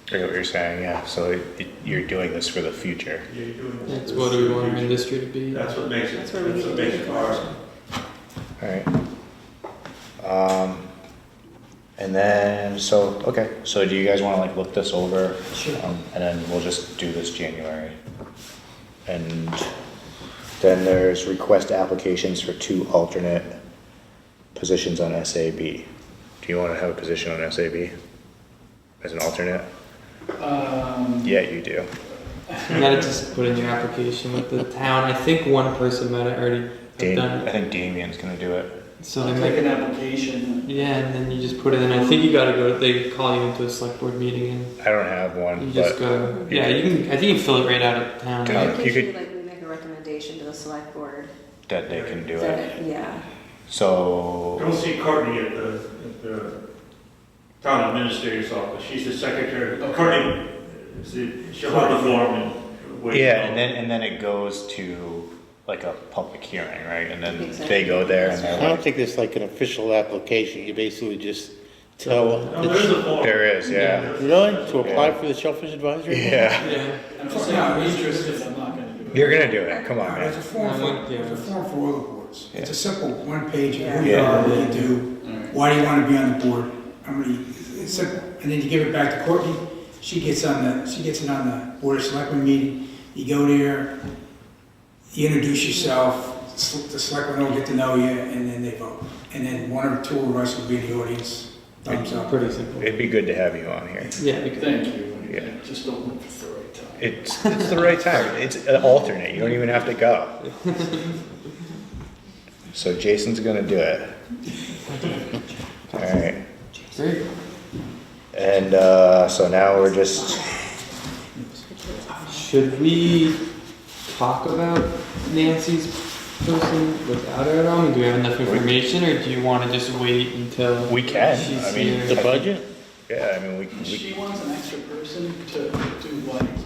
I get what you're saying, yeah, so you're doing this for the future. You're doing this- That's what we want our industry to be. That's what makes it, That's that's where we need what to makes be. it hard. Alright. And then, so, okay, so do you guys wanna like look this over? Sure. And then we'll just do this January. And then there's request applications for 2 alternate positions on SAB. Do you wanna have a position on SAB? As an alternate? Yeah, you do. You gotta just put in your application with the town. I think one person might have already done I it. think Damien's gonna do it. So I'll they take make, an application. yeah, and then you just put it in. I think you gotta go, they call you into a select board meeting and I don't have one, you just but go, yeah, you can, I think you can fill it right out of town. Yeah. I think you usually could- like we make a recommendation to the select board that they can do it. Yeah. I So, don't see Courtney at the town administrator's office. She's the secretary. Courtney, she'll have the form and wait. yeah, and then it goes to like a public hearing, right? And then Exactly. they go there and I they're don't like, think there's like an official application, you basically just tell. No, there's a form. there is, yeah. Really? To apply for the Shellfish Advisory? Yeah, Yeah. I'm just saying, I'm interested, I'm not gonna do it. you're gonna do it, come on, There's man. a form for, Yeah. there's a form for all the boards. It's a simple one page, who you Yeah. are, what you do, Alright. why do you want to be on the board, how many, it's simple. And then you give it back to Courtney, she gets it on the Board of Selectmen meeting, you go there, you introduce yourself, the selectmen will get to know you, and then they vote. And then one or two of us will be in the audience, thumbs up. Pretty simple. It'd be good to have you on here. Yeah, because Thank you. Yeah. I just don't look for the right time. It's the right time. It's an alternate. You don't even have to go. So Jason's gonna do it. All right. great. And so now we're just, Should we talk about Nancy's person without her at all? I mean, do we have enough information, or do you want to just wait until we can. she's I mean, here? The budget? yeah, I mean, we She wants an extra person to do what exactly?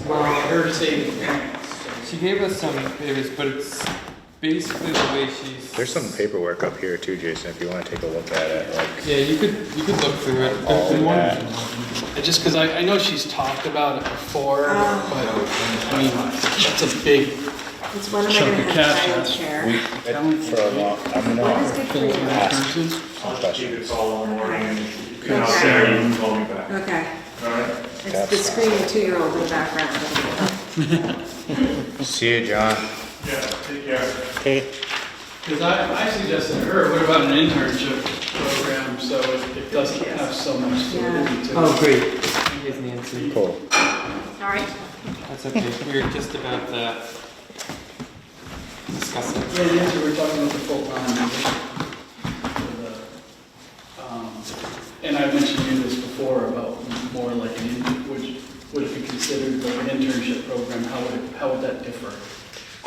I Well, heard say the grants. she gave us some favors, but it's basically the way she's. there's some paperwork up here too, Jason, if you wanna take a look at it, like, Yeah, you could look through it. all There's of one- that. Just because I know she's talked about it before, but I mean, that's a big It's when am I chunk gonna of have cash. child That's care? For a long, I'm What is gonna good for you? ask person. some I'll just give you a questions. call in the morning and if you're not Okay. there, you can call me back. Okay, All right? it's That's the fine. screaming 2-year-old in the background. See you, John. Yeah, take care. Okay, Because I suggested to her, what about an internship program so it doesn't have so much solidity to it? Oh, great. Here's Nancy. Cool. Sorry. That's okay. We were just about to discuss it. Yeah, Nancy, we were talking about the full-time position. And I mentioned to you this before about more like would it be considered like an internship program? How would that differ?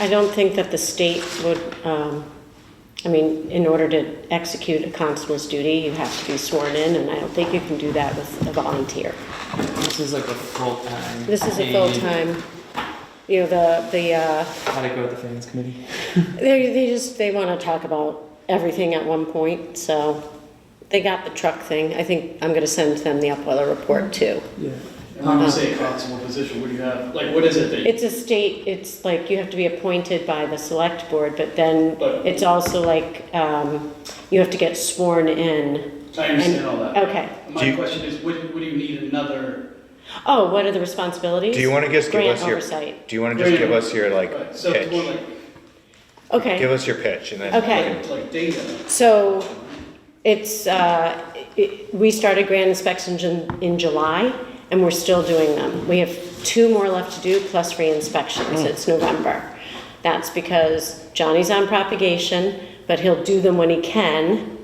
I don't think that the state would, I mean, in order to execute a constable's duty, you have to be sworn in, and I don't think you can do that with a volunteer. This is like a full-time. This is a paid- full-time, you know, How'd it go with the finance committee? they want to talk about everything at one point, so they got the truck thing. I think I'm going to send them the Upweather report too. Yeah. And when you say constable position, what do you have, like, what is it that you? It's a state, it's like you have to be appointed by the select board, but then But- it's also like, you have to get sworn in. I understand all that. Okay. Do My you- question is, what do you need another, Oh, what are the responsibilities? Do you wanna just give Grant us your, oversight. do you wanna just give us your like right, so it's more pitch? like, Okay. Give us your pitch and then. Okay. like data? So it's, we started grant inspections in July, and we're still doing them. We have 2 more left to do, plus re-inspections. It's November. That's because Johnny's on propagation, but he'll do them when he can.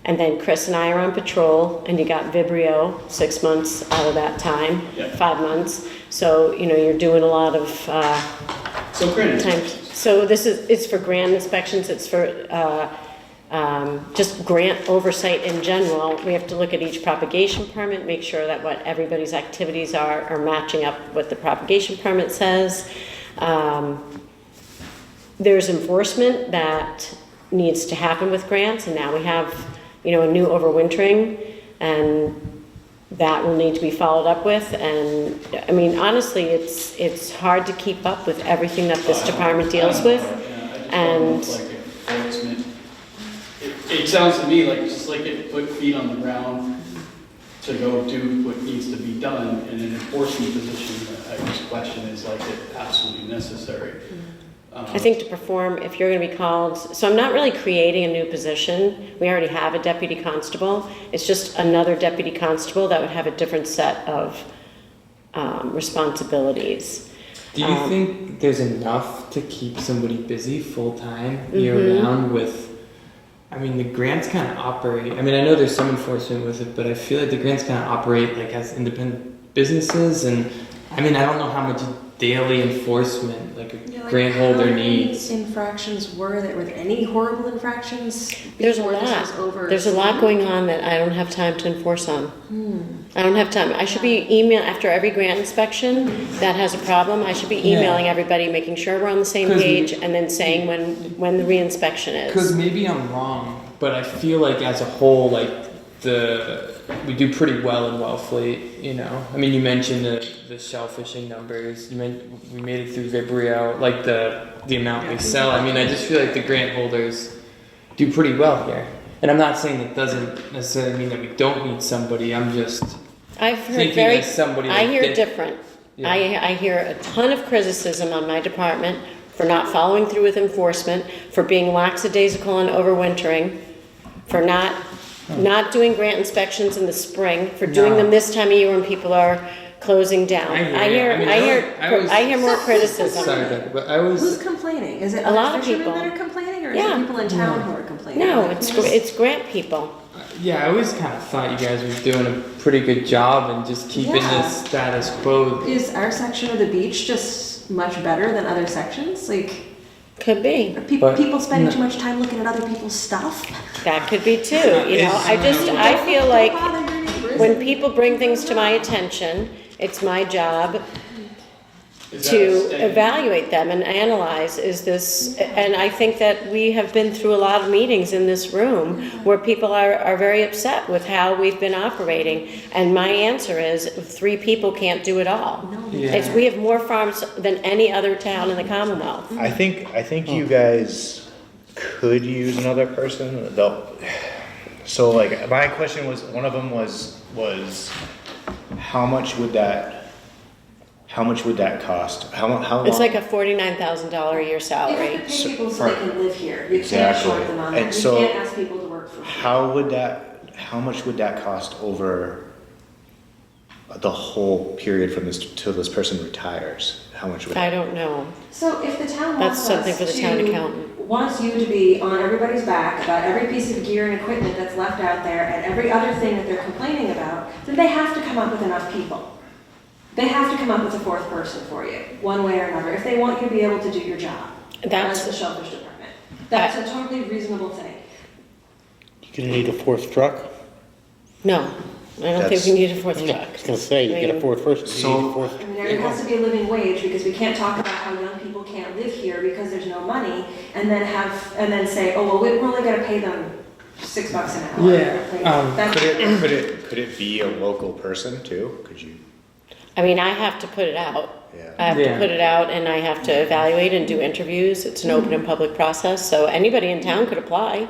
And then Chris and I are on patrol, and you got Vibrio 6 months out of that time, Yeah. 5 months. So, you know, you're doing a lot of So granted, times. So it's for grant inspections, it's for just grant oversight in general. We have to look at each propagation permit, make sure that what everybody's activities are matching up what the propagation permit says. There's enforcement that needs to happen with grants, and now we have, you know, a new overwintering, and that will need to be followed up with. And I mean, honestly, it's hard to keep up with everything that this department deals with. And it sounds to me like just like it put feet on the ground to go do what needs to be done in an enforcement position. I just question is like it absolutely necessary. I think to perform, if you're going to be called, so I'm not really creating a new position. We already have a deputy constable. It's just another deputy constable that would have a different set of responsibilities. Do you think there's enough to keep somebody busy full-time, year-round with, I mean, the grants kind of operate, I mean, I know there's some enforcement with it, but I feel like the grants kind of operate like as independent businesses, and I mean, I don't know how much daily enforcement like a Yeah, like grant how holder many needs. infractions were there? Were there any horrible infractions There's a before this lot. was over? There's a lot going on that I don't have time to enforce on. I don't have time. I should be after every grant inspection that has a problem, I should be Yeah. emailing everybody, making sure we're on the same 'Cause we- page, and then saying when the reinspection Because is. maybe I'm wrong, but I feel like as a whole, like we do pretty well in Wellfleet. You know, I mean, you mentioned the shellfishing numbers. We made it through Vibrio, like the amount we sell. I mean, I just feel like the grant holders do pretty well here. And I'm not saying that doesn't necessarily mean that we don't need somebody. I'm just I've heard thinking very, as somebody. I like hear this- different. Yeah. I hear a ton of criticism on my department for not following through with enforcement, for being lackadaisical and overwintering, for not doing grant inspections in the spring, for doing No. them this time of year when people are closing down. I hear you. I mean, I hear more criticism. Sorry, Becca, but I Who's was. complaining? Is it A lot of fishermen people. that are complaining, or is Yeah. it people in town who are complaining? No, Like, it's grant people. Yeah, I always kind of thought you guys were doing a pretty good job and just keeping Yeah. this status quo. Is our section of the beach just much better than other sections? Like, Could be. are people, But- people spending no. too much time looking at other people's stuff? That could be too. You know, I feel like when people bring things to my attention, it's my job Is that a to steady- evaluate them and analyze, is this, and I think that we have been through a lot of meetings in this room where people are very upset with how we've been operating. And my answer is, 3 people can't do it all. Yeah. We have more farms than any other town in the Commonwealth. I think you guys could use another person, though. So like, my question was, one of them was how much would that cost? How long? It's like a $49,000 a year You salary. have to pay people so they can live here. You can't Exactly. short them on And that. You so- can't ask people to work for free. how much would that cost over the whole period from till this person retires? How much would I that? don't know. So if the town That's wants something us for the town to- accountant. wants you to be on everybody's back about every piece of gear and equipment that's left out there and every other thing that they're complaining about, then they have to come up with enough people. They have to come up with a 4th person for you, one way or another, if they want you to be able to do your job That's- as the shellfish department. That's a totally reasonable thing. You're gonna need a 4th truck? No, I don't think we need a 4th Yeah, truck. I was gonna say, you get a 4th person, you need a 4th. I mean, there has to be a living wage, because we can't talk about how young people can't live here because there's no money, and then say, oh, well, we're only gonna pay them $6 an hour. Yeah, Like, that's- Could it be a local person too? Could you? I mean, I have to put it out. Yeah. I have to Yeah. put it out and I have to evaluate and do interviews. It's an open and public process, so anybody in town could apply.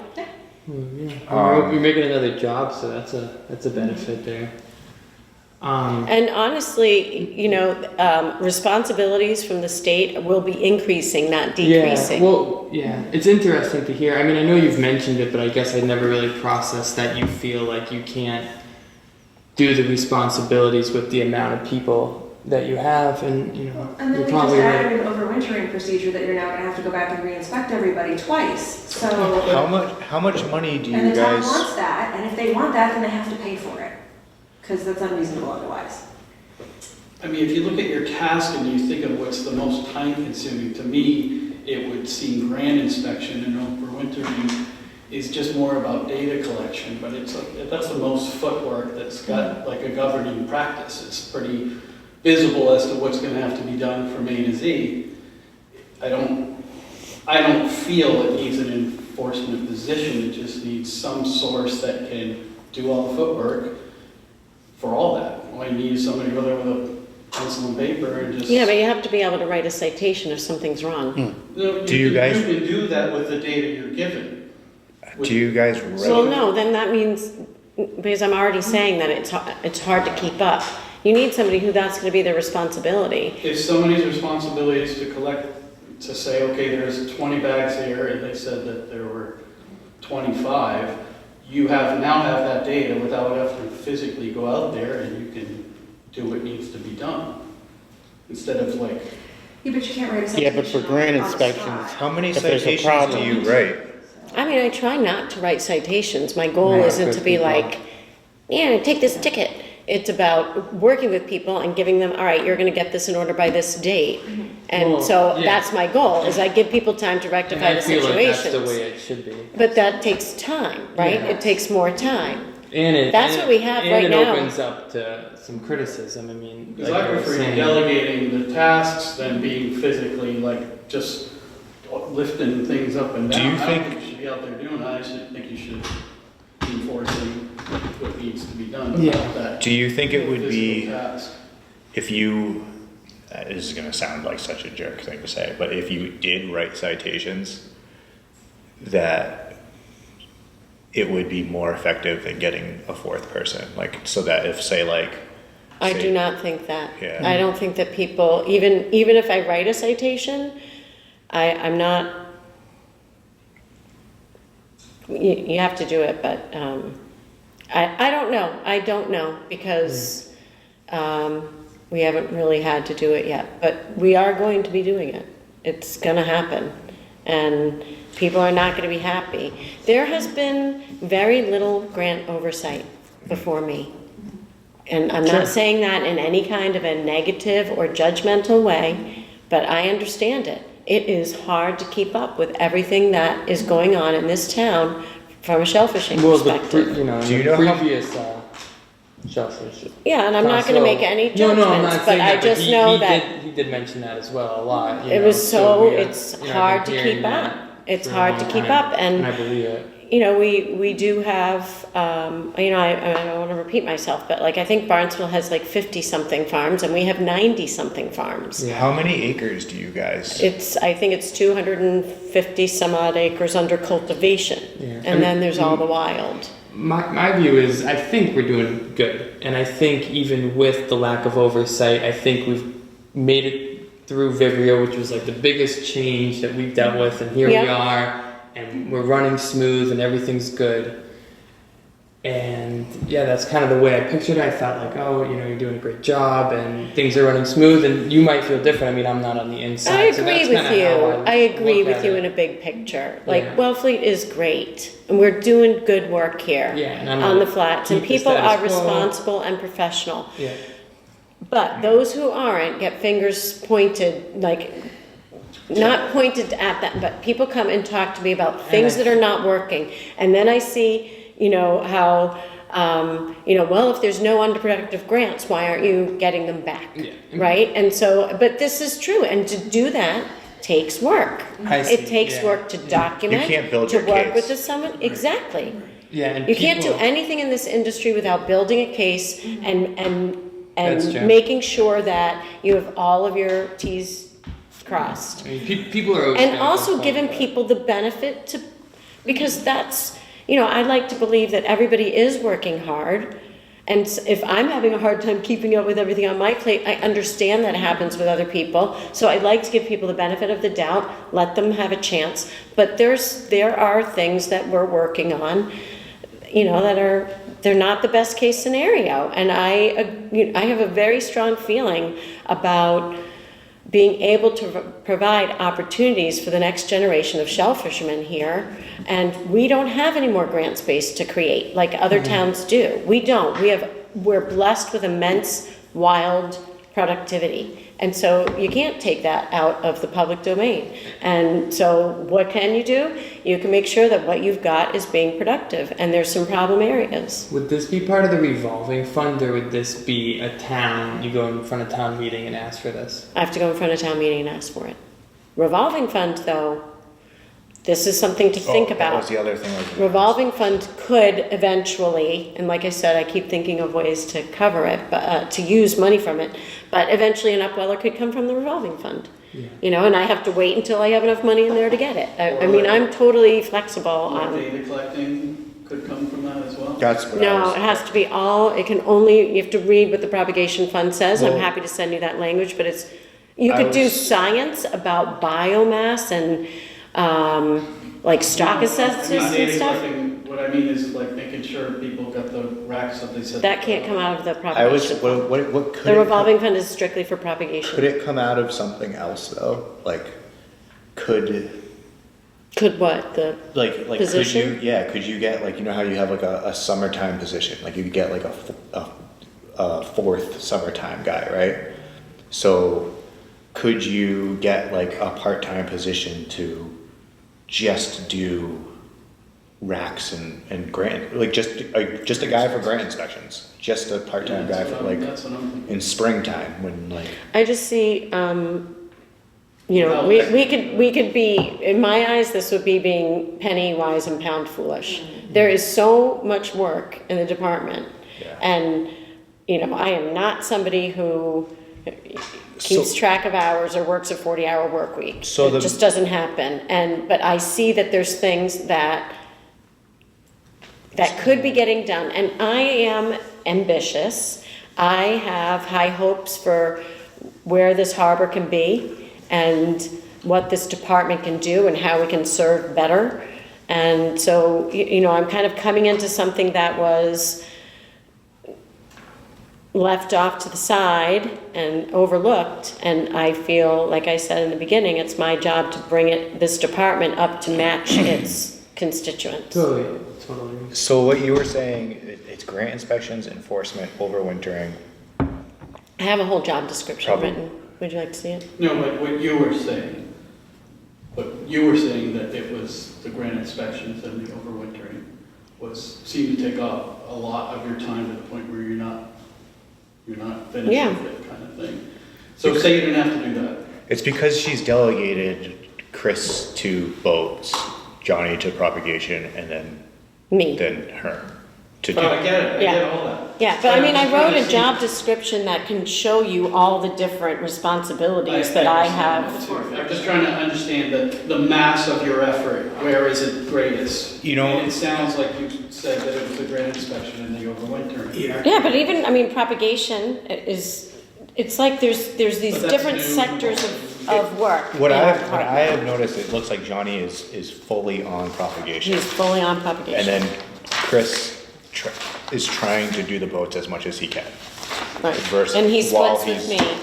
You're making another job, so that's a benefit there. And honestly, you know, responsibilities from the state will be increasing, not decreasing. Yeah, well, yeah, it's interesting to hear. I mean, I know you've mentioned it, but I guess I never really processed that you feel like you can't do the responsibilities with the amount of people that you have, and you know, And then you're we just probably right. added an overwintering procedure that you're now gonna have to go back and re-inspect everybody twice, so. How much money do And you the town guys? wants that, and if they want that, then they have to pay for it, because that's unreasonable otherwise. I mean, if you look at your task and you think of what's the most time consuming, to me, it would seem grant inspection and overwintering is just more about data collection, but that's the most footwork that's got like a governing practice. It's pretty visible as to what's gonna have to be done from A to Z. I don't feel it needs an enforcement position, it just needs some source that can do all the footwork for all that. All you need is somebody to go there with a pencil and paper and just. Yeah, but you have to be able to write a citation if something's wrong. No, Do you guys- You can do that with the data you're given. Do you guys? Well, no, then that means, because I'm already saying that it's hard to keep up. You need somebody who that's gonna be their responsibility. If somebody's responsibility is to collect, to say, okay, there's 20 bags here, and they said that there were 25, you now have that data without having to physically go out there, and you can do what needs to be done. Instead of like, Yeah, but you can't write a citation. Yeah, but for grant on the spot. inspections, How many If there's a citations do problem- you write? I mean, I try not to write citations. My goal Right, isn't good to be people. like, yeah, take this ticket. It's about working with people and giving them, all right, you're gonna get this in order by this date. And Well, so yeah. that's my goal, is I give people time to And rectify I the feel like that's situations. the way it should be. But that takes time, right? Yeah. It takes more time. And That's what we have right And now. it opens up to some criticism. I mean, Because like I you were prefer saying- delegating the tasks than being physically, like, just lifting things up and Do down. you I don't think- think you should be out there doing that, I should think you should be enforcing what needs to be done Yeah. about that. Do you think it would be, physical task. if you, this is gonna sound like such a jerk thing to say, but if you did write citations, that it would be more effective than getting a fourth person, like, so that if, say, like. I say- do not think that. Yeah. I don't think that people, even if I write a citation, I'm not, you have to do it, but, I don't know, because, we haven't really had to do it yet, but we are going to be doing it. It's gonna happen, and people are not gonna be happy. There has been very little grant oversight before me. And I'm Sure. not saying that in any kind of a negative or judgmental way, but I understand it. It is hard to keep up with everything that is going on in this town from a shellfishing Well, perspective. in Do you the know how- previous shellfish. Yeah, and I'm not gonna make any No, judgments, no, I'm not but saying I that. just he, know he that he did mention that as well a lot. You it know, was so, we are- it's you know, I've hard been to hearing keep that up. It's for a hard to long keep time, up, and I believe it. you know, we do have, I don't want to repeat myself, but like, I think Barnesville has like 50-something farms, and we have 90-something farms. Yeah. How many acres do you guys? I think it's 250 some odd acres under cultivation, Yeah. and then there's all the wild. My view is I think we're doing good, and I think even with the lack of oversight, I think we've made it through Vibrio, which was like the biggest change that we've dealt with, and here we Yeah. are, and we're running smooth, and everything's good. And yeah, that's kind of the way I pictured it. I felt like, oh, you know, you're doing a great job, and things are running smooth, and you might feel different. I mean, I'm not on the inside. I so agree that's with kinda you. how I agree look with at you it. in a big picture. Like, Yeah. Wellfleet is great, and we're doing good work here Yeah, and I'm on the gonna flats, and keep the people status are quo. responsible and professional. Yeah. But those who aren't get fingers pointed, like, not pointed at them, but people come and talk to me about things that are not working. And then I see, you know, how, well, if there's no underproductive grants, why aren't you getting them back? Yeah. Right? And so, but this is true, and to do that takes work. I see, It takes yeah. work to document, You can't build to your work case. with the summit, exactly. Yeah, and You can't do people- anything in this industry without building a case and That's true. making sure that you have all of your T's crossed. I mean, people are always And gonna also complain, giving but- people the benefit to, because that's, I like to believe that everybody is working hard. And if I'm having a hard time keeping up with everything on my plate, I understand that happens with other people. So I like to give people the benefit of the doubt, let them have a chance. But there are things that we're working on, they're not the best case scenario. And I have a very strong feeling about being able to provide opportunities for the next generation of shell fishermen here. And we don't have any more grant space to create like other towns do. We don't. We're blessed with immense wild productivity. And so you can't take that out of the public domain. And so what can you do? You can make sure that what you've got is being productive, and there's some problem areas. Would this be part of the revolving fund, or would this be a town, you go in front of town meeting and ask for this? I have to go in front of town meeting and ask for it. Revolving fund, though, this is something to think That about. was the other thing I was gonna Revolving fund could eventually, and like I said, I keep thinking of ways to cover it, but to use money from it. But eventually an upweller could come from the revolving fund. Yeah. And I have to wait until I have enough money in there to get it. I mean, I'm totally flexible Like on. data collecting could come from that as well? That's what I No, was. it has to be you have to read what the propagation fund says. I'm Well- happy to send you that language, but you I could do was- science about biomass and, like stock assessments Not and data stuff. collecting, what I mean is like making sure people got the racks that they said. That can't come out of the I was, propagation fund. what could The it, revolving fund is strictly for could propagation. it come out of something else though? Like, could What, the, could you, Position? could you get like, how you have like a summertime position? Like you could get like a fourth summertime guy, right? So could you get like a part-time position to just do racks and grant, like just a guy for grant inspections, just a part-time guy for like That's what I'm thinking. in springtime when like, I just see, you know, we could be, in my eyes, this would be being penny wise and pound foolish. There is so much work in the department. Yeah. And, you know, I am not somebody who keeps So- track of hours or works a 40-hour work week. So It just doesn't happen. But I see that there's things that could be getting done. And I am ambitious. I have high hopes for where this harbor can be and what this department can do and how we can serve better. And so, you know, I'm kind of coming into something that was left off to the side and overlooked. And I feel, like I said in the beginning, it's my job to bring this department up to match its constituents. Totally. so what you were saying, it's grant inspections, enforcement, overwintering. I have a whole job description Probably. written. Would you like to see it? No, but what you were saying that it was the grant inspections and the overwintering seemed to take up a lot of your time to the point where you're not finished Yeah. with it kind of thing. So say you didn't have to do that. It's because she's delegated Chris to boats, Johnny to propagation, and Me. then her to do. Oh, I get it, I Yeah. get all that. Yeah, but I mean, I I'm trying wrote to a see- job description that can show you all the different responsibilities that I understand have. that too. I'm just trying to understand the mass of your effort, where is it greatest? You know- And it sounds like you said that it was the grant inspection and the overwintering. Yeah. Yeah, but even, I mean, propagation is, it's like there's these But that's different new. sectors of work. What in I our have, what department. I have noticed, it looks like Johnny is fully on propagation, He's fully on and propagation. then Chris is trying to do the boats as much as he can. Right. versus And he while splits with he's- me.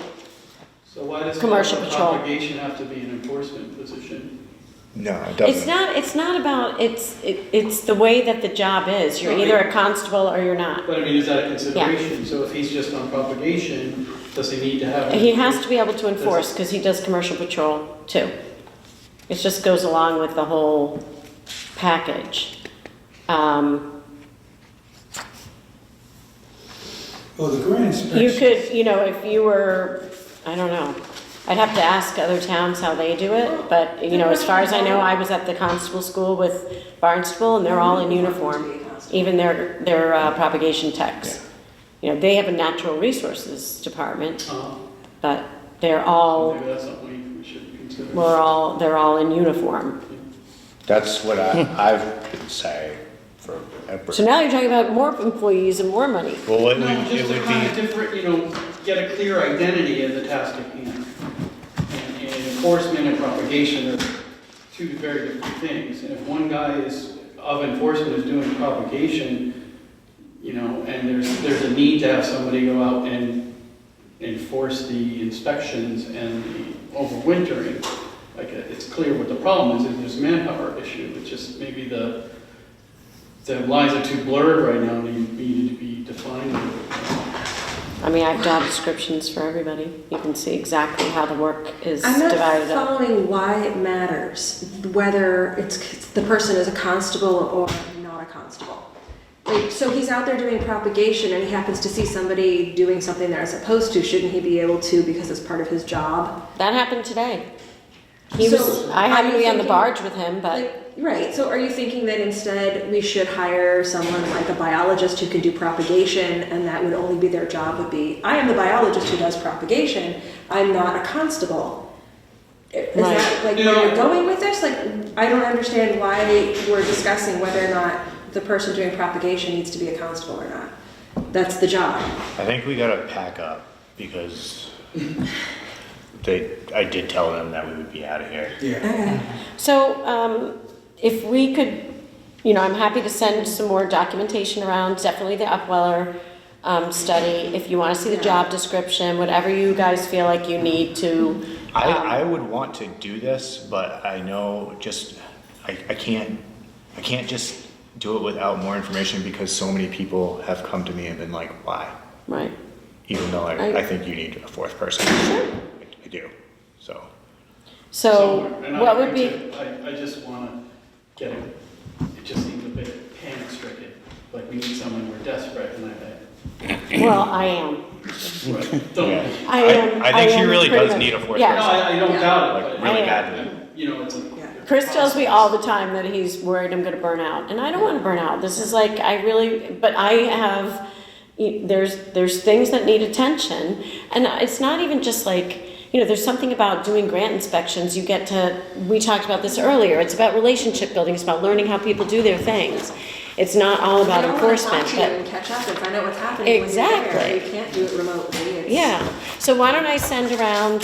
So why does Commercial patrol. propagation have to be an enforcement position? No, it doesn't. It's not about, it's the way that the job is. You're Okay. either a constable or you're not. But I mean, is that a consideration? So if he's just on propagation, does he need to have? He has to be able to enforce because he does commercial patrol too. It just goes along with the whole package. Well, the grant inspection. You could, you know, if you were, I don't know, I'd have to ask other towns how they do it, but, you know, as far as I know, I was at the constable school with Barnstable, and they're all in uniform, even their propagation techs. You know, they have a natural resources department, but they're all, Maybe that's something we should consider. they're all in uniform. That's what I've been saying forever. So now you're talking about more employees and more money. Well, it No, would, it just to would kind of be, different, get a clear identity of the task at hand. And enforcement and propagation are two very different things. And if one guy of enforcement is doing propagation, you know, and there's a need to have somebody go out and enforce the inspections and the overwintering, like, it's clear what the problem is there's a manpower issue. It's just maybe the lines are too blurred right now, and need to be defined. I mean, I have job descriptions for everybody. You can see exactly how the work is I'm not divided up. following why it matters, whether the person is a constable or not a constable. Like, so he's out there doing propagation and he happens to see somebody doing something they're supposed to, shouldn't he be able to because it's part of his job? That happened today. I are happened to you be on the thinking- barge with him, but Like, right, so are you thinking that instead we should hire someone like a biologist who can do propagation and that would only be their job would be, I am the biologist who does propagation, I'm not a constable. Is Right. that like No. where you're going with this? Like, I don't understand why we're discussing whether or not the person doing propagation needs to be a constable or not. That's the job. I think we gotta pack up because I did tell them that we would be out of here. Yeah. Okay. so if we could, you know, I'm happy to send some more documentation around, definitely the Upweller study. If you want to see the job description, whatever you guys feel like you need to. I would want to do this, but I know I can't just do it without more information because so many people have come to me and been like, why? Right. even though I think you need a fourth person. I do, so. So And I what would agree be, too. I just want to get it, it just seems a bit panic stricken, like we need someone, we're desperate, and well, I am. don't. Yeah. I am. I think she am really pretty does much. need a fourth Yeah. No, person, I don't doubt it, like but, really I am. badly. you know, it's a. Yeah. Chris tells me all the time that he's worried I'm going to burn out, and I don't want to burn out. This is like but I have. There's things that need attention, and it's not even just like. There's something about doing grant inspections. We talked about this earlier. It's about relationship building. It's about learning how people do their things. It's not all about enforcement. They don't want to talk to you and catch up and find out what's happening when you're Exactly. there. You can't do it remotely. It's- Yeah. So why don't I send around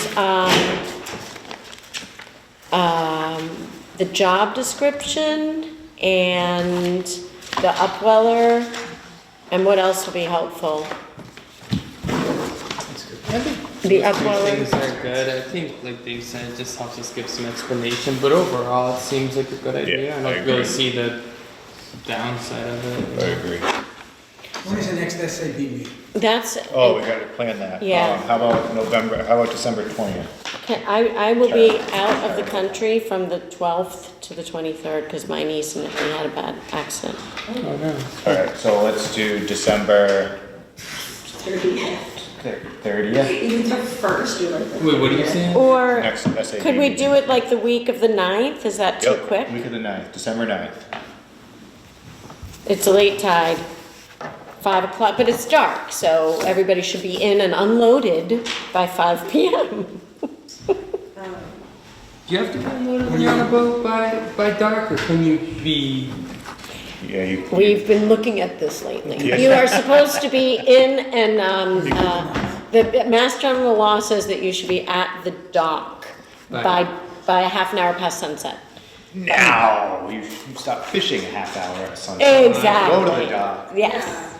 the job description and the upweller, and what else will be helpful? I think The most of these upweller. things are good. I think, like Dave said, it just helps us give some explanation. But overall, it seems like a good idea. Yeah, I I don't agree. really see the downside of it. I agree. When is the next SAB meeting? That's. Oh, we gotta plan that. Yeah. How about December 20th? I will be out of the country from the 12th to the 23rd because my niece and nephew had a bad accident. Oh, no. All right, so let's do December 30th. Even the first, you're like. Wait, what are you saying? Or Next SAB. could we do it like the week of the 9th? Is that too Yep, quick? week of the 9th, December 9th. It's a late tide, 5 o'clock, but it's dark, so everybody should be in and unloaded by 5 p.m. Do you have to be unloaded when you're on a boat by dark, or can you be? Yeah, We've been looking at this lately. Yeah. You are supposed to be in, and the Mass General Law says that you should be at the dock by a half an hour past sunset. now, you stop fishing a half hour at sunset. Exactly. Go to the dock. Yes.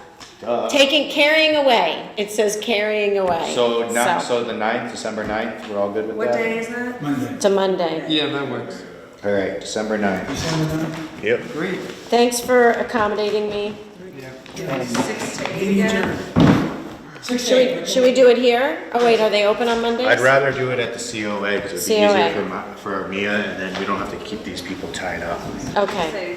Duh. Carrying away. It says carrying away. So the 9th, December 9th, we're all good with What that? day is that? Monday. It's a Monday. Yeah, that works. All right, December 9th. December 9th? Yep. Great. Thanks for accommodating me. Yeah. 6 to 8 Meeting again? adjourned. 6 to 8. Should we do it here? Oh wait, are they open on Mondays? I'd rather do it at the COA because it would be COA. easier for Mia, and then we don't have to keep these people tied up. Okay. Say